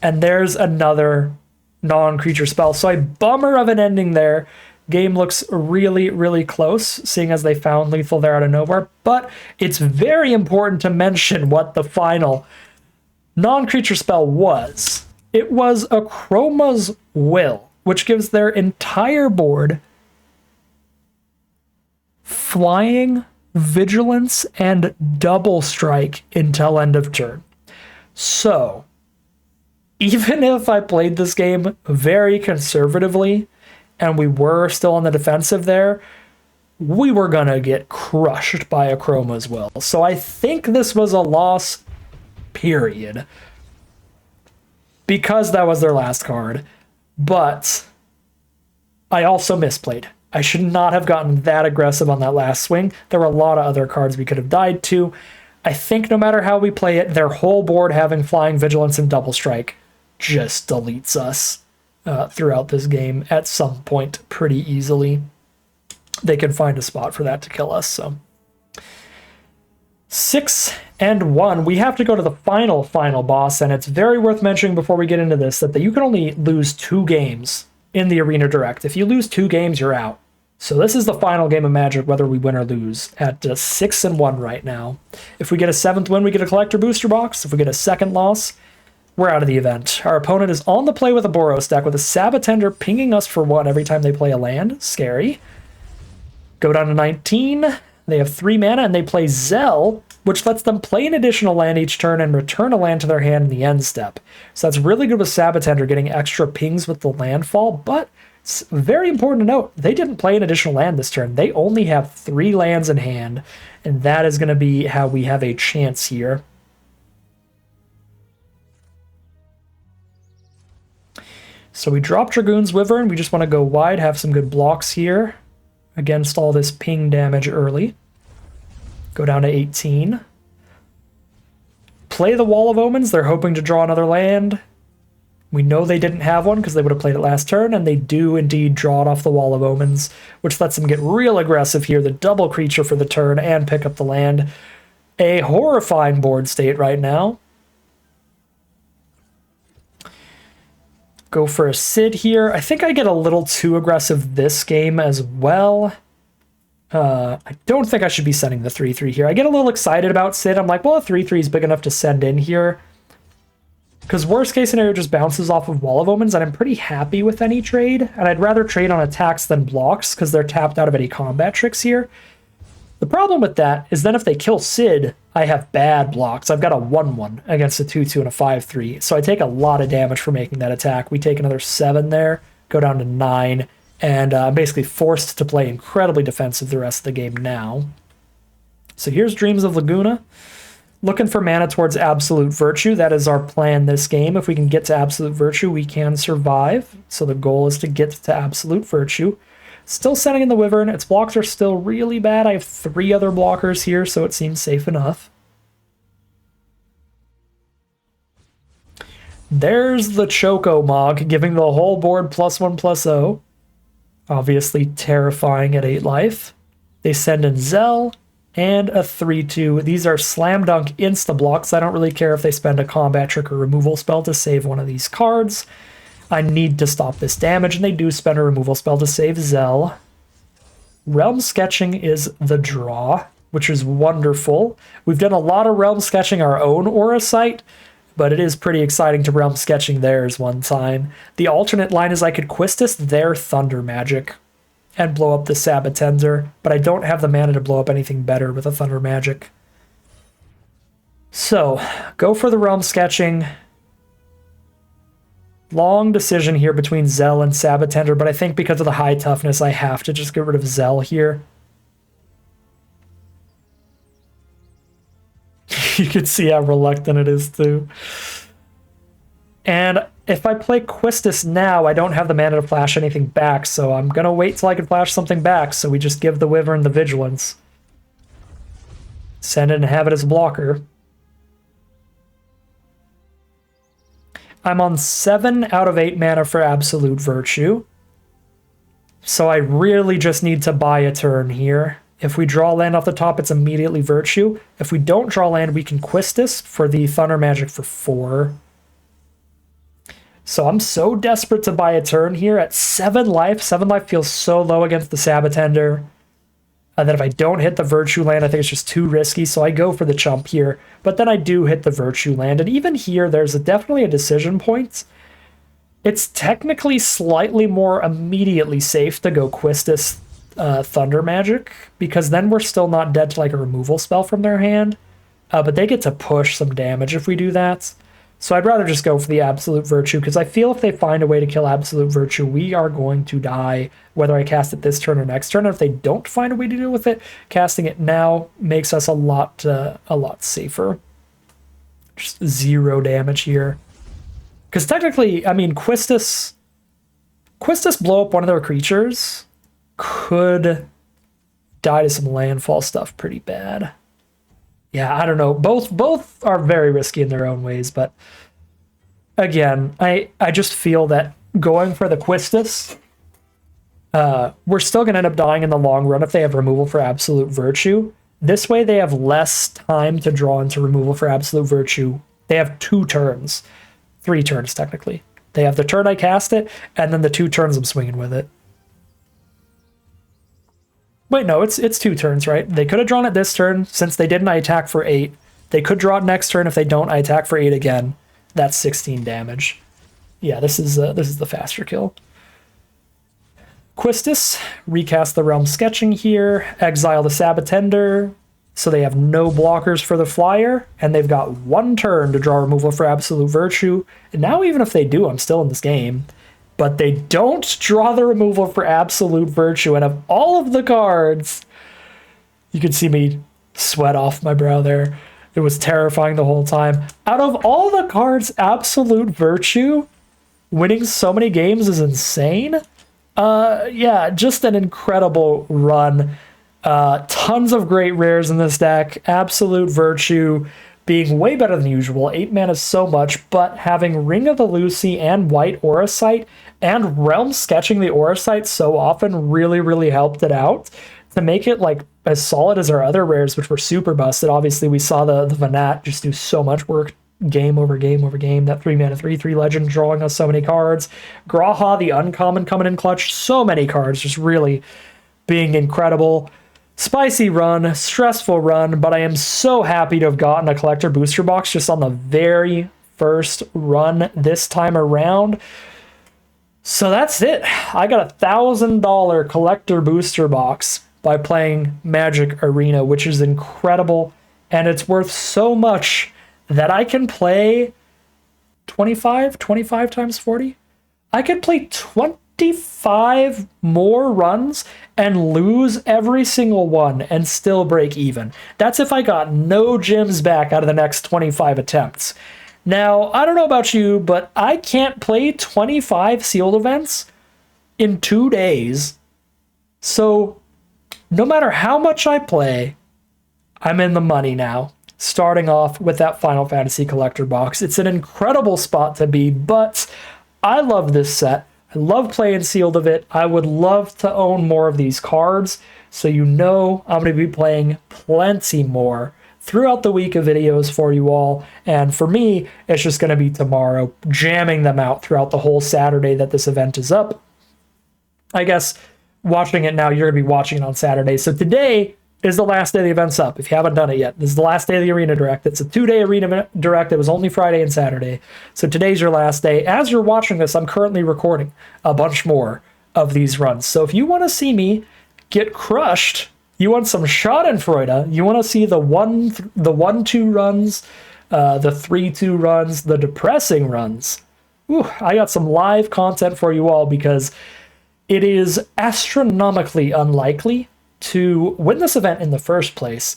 And there's another non-creature spell. So a bummer of an ending there. Game looks really, really close, seeing as they found lethal there out of nowhere. But it's very important to mention what the final non-creature spell was. It was Akroma's Will, which gives their entire board flying, vigilance, and double strike until end of turn. So, even if I played this game very conservatively, and we were still on the defensive there, we were going to get crushed by Akroma's Will. So I think this was a loss, period. Because that was their last card. But I also misplayed. I should not have gotten that aggressive on that last swing. There were a lot of other cards we could have died to. I think no matter how we play it, their whole board having flying, vigilance, and double strike just deletes us throughout this game at some point pretty easily. They can find a spot for that to kill us. So 6-1. We have to go to the final boss, and it's very worth mentioning before we get into this that you can only lose 2 games in the Arena Direct. If you lose 2 games, you're out. So this is the final game of Magic, whether we win or lose, at 6-1 right now. If we get a 7th win, we get a collector booster box. If we get a second loss, we're out of the event. Our opponent is on the play with a Boros deck with a Sabotender pinging us for 1 every time they play a land. Scary. Go down to 19. They have 3 mana, and they play Zell, which lets them play an additional land each turn and return a land to their hand in the end step. So that's really good with Sabotender, getting extra pings with the landfall, but it's very important to note, they didn't play an additional land this turn. They only have 3 lands in hand, and that is going to be how we have a chance here. So we drop Dragoon's Wyvern. We just want to go wide, have some good blocks here against all this ping damage early. Go down to 18. Play the Wall of Omens. They're hoping to draw another land. We know they didn't have one because they would have played it last turn, and they do indeed draw it off the Wall of Omens, which lets them get real aggressive here, the double creature for the turn, and pick up the land. A horrifying board state right now. Go for a Sid here. I think I get a little too aggressive this game as well. I don't think I should be sending the 3/3 here. I get a little excited about Sid. I'm like, well, a 3/3 is big enough to send in here. Because worst case scenario just bounces off of Wall of Omens, and I'm pretty happy with any trade. And I'd rather trade on attacks than blocks, because they're tapped out of any combat tricks here. The problem with that is then if they kill Sid, I have bad blocks. I've got a 1-1 against a 2-2 and a 5-3. So I take a lot of damage for making that attack. We take another 7 there, go down to 9, and I'm basically forced to play incredibly defensive the rest of the game now. So here's Dreams of Laguna. Looking for mana towards Absolute Virtue. That is our plan this game. If we can get to Absolute Virtue, we can survive. So the goal is to get to Absolute Virtue. Still sending in the Wyvern. Its blocks are still really bad. I have 3 other blockers here, so it seems safe enough. There's the Choco Mog, giving the whole board +1/+0. Obviously terrifying at 8 life. They send in Zell and a 3-2. These are slam dunk insta blocks. I don't really care if they spend a combat trick or removal spell to save one of these cards. I need to stop this damage, and they do spend a removal spell to save Zell. Realm Sketching is the draw, which is wonderful. We've done a lot of Realm Sketching our own Aura Sight, but it is pretty exciting to Realm Sketching theirs one time. The alternate line is I could Quistis their Thunder Magic and blow up the Sabatender, but I don't have the mana to blow up anything better with a Thunder Magic. So, go for the Realm Sketching. Long decision here between Zell and Sabatender, but I think because of the high toughness, I have to just get rid of Zell here. You can see how reluctant it is too. And if I play Quistis now, I don't have the mana to flash anything back, so I'm going to wait till I can flash something back, so we just give the Wyvern the Vigilance. Send it and have it as a blocker. I'm on 7 out of 8 mana for Absolute Virtue, so I really just need to buy a turn here. If we draw land off the top, it's immediately Virtue. If we don't draw land, we can Quistis for the Thunder Magic for 4. So I'm so desperate to buy a turn here at 7 life. 7 life feels so low against the Sabatender. And then if I don't hit the Virtue land, I think it's just too risky, so I go for the chump here. But then I do hit the Virtue land, and even here, there's definitely a decision point. It's technically slightly more immediately safe to go Quistis Thunder Magic, because then we're still not dead to like a removal spell from their hand. But they get to push some damage if we do that. So I'd rather just go for the Absolute Virtue, because I feel if they find a way to kill Absolute Virtue, we are going to die, whether I cast it this turn or next turn. And if they don't find a way to deal with it, casting it now makes us a lot safer. Just 0 damage here. Because technically, I mean, Quistis blow up one of their creatures could die to some landfall stuff pretty bad. Yeah, I don't know. Both are very risky in their own ways, but again, I just feel that going for the Quistis, we're still going to end up dying in the long run if they have removal for Absolute Virtue. This way they have less time to draw into removal for Absolute Virtue. They have 2 turns. 3 turns, technically. They have the turn I cast it, and then the 2 turns I'm swinging with it. Wait, no, it's 2 turns, right? They could have drawn it this turn. Since they didn't, I attack for 8. They could draw it next turn. If they don't, I attack for 8 again. That's 16 damage. Yeah, this is the faster kill. Quistis, recast the Realm Sketching here. Exile the Sabatender, so they have no blockers for the flyer, and they've got 1 turn to draw removal for Absolute Virtue. And now even if they do, I'm still in this game. But they don't draw the removal for Absolute Virtue, and of all of the cards, you can see me sweat off my brow there. It was terrifying the whole time. Out of all the cards, Absolute Virtue winning so many games is insane. Yeah, just an incredible run. Tons of great rares in this deck. Absolute Virtue being way better than usual. 8 mana is so much, but having Ring of the Lucy and White Aura Sight and Realm Sketching the Aura Sight so often really helped it out to make it like as solid as our other rares, which were super busted. Obviously, we saw the Vanat just do so much work game over game over game. That 3 mana 3/3 legend drawing us so many cards. Graha, the uncommon, coming in clutch. So many cards, just really being incredible. Spicy run, stressful run, but I am so happy to have gotten a collector booster box just on the very first run this time around. So that's it. I got a $1,000 collector booster box by playing Magic Arena, which is incredible. And it's worth so much that I can play 25 times 40. I could play 25 more runs and lose every single one and still break even. That's if I got no gyms back out of the next 25 attempts. Now, I don't know about you, but I can't play 25 sealed events in 2 days. So no matter how much I play, I'm in the money now, starting off with that Final Fantasy collector box. It's an incredible spot to be, but I love this set. I love playing sealed of it. I would love to own more of these cards, so you know I'm going to be playing plenty more throughout the week of videos for you all. And for me, it's just going to be tomorrow, jamming them out throughout the whole Saturday that this event is up. I guess watching it now, you're going to be watching it on Saturday. So today is the last day the event's up, if you haven't done it yet. This is the last day of the Arena Direct. It's a 2-day Arena Direct. It was only Friday and Saturday. So today's your last day. As you're watching this, I'm currently recording a bunch more of these runs. So if you want to see me get crushed, you want some Schadenfreude, you want to see the 1-2 runs, the 3-2 runs, the depressing runs. Ooh, I got some live content for you all, because it is astronomically unlikely to win this event in the first place,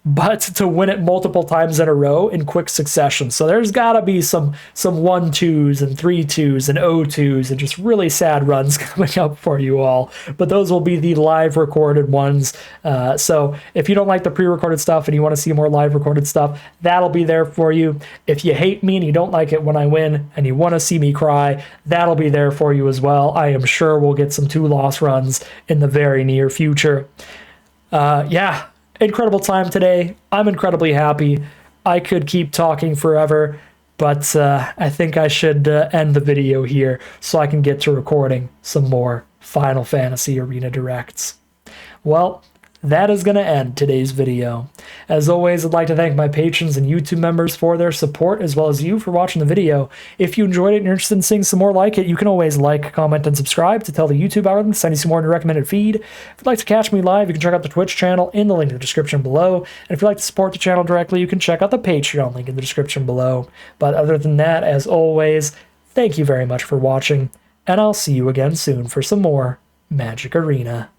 but to win it multiple times in a row in quick succession. So there's got to be some 1-2s and 3-2s and 0-2s and just really sad runs coming up for you all. But those will be the live recorded ones. So if you don't like the pre-recorded stuff and you want to see more live recorded stuff, that'll be there for you. If you hate me and you don't like it when I win and you want to see me cry, that'll be there for you as well. I am sure we'll get some 2-loss runs in the very near future. Yeah. Incredible time today. I'm incredibly happy. I could keep talking forever, but I think I should end the video here so I can get to recording some more Final Fantasy Arena Directs. Well, that is going to end today's video. As always, I'd like to thank my patrons and YouTube members for their support, as well as you for watching the video. If you enjoyed it and you're interested in seeing some more like it, you can always like, comment, and subscribe to tell the YouTube algorithm to send you some more in your recommended feed. If you'd like to catch me live, you can check out the Twitch channel in the link in the description below. And if you'd like to support the channel directly, you can check out the Patreon link in the description below. But other than that, as always, thank you very much for watching, and I'll see you again soon for some more Magic Arena.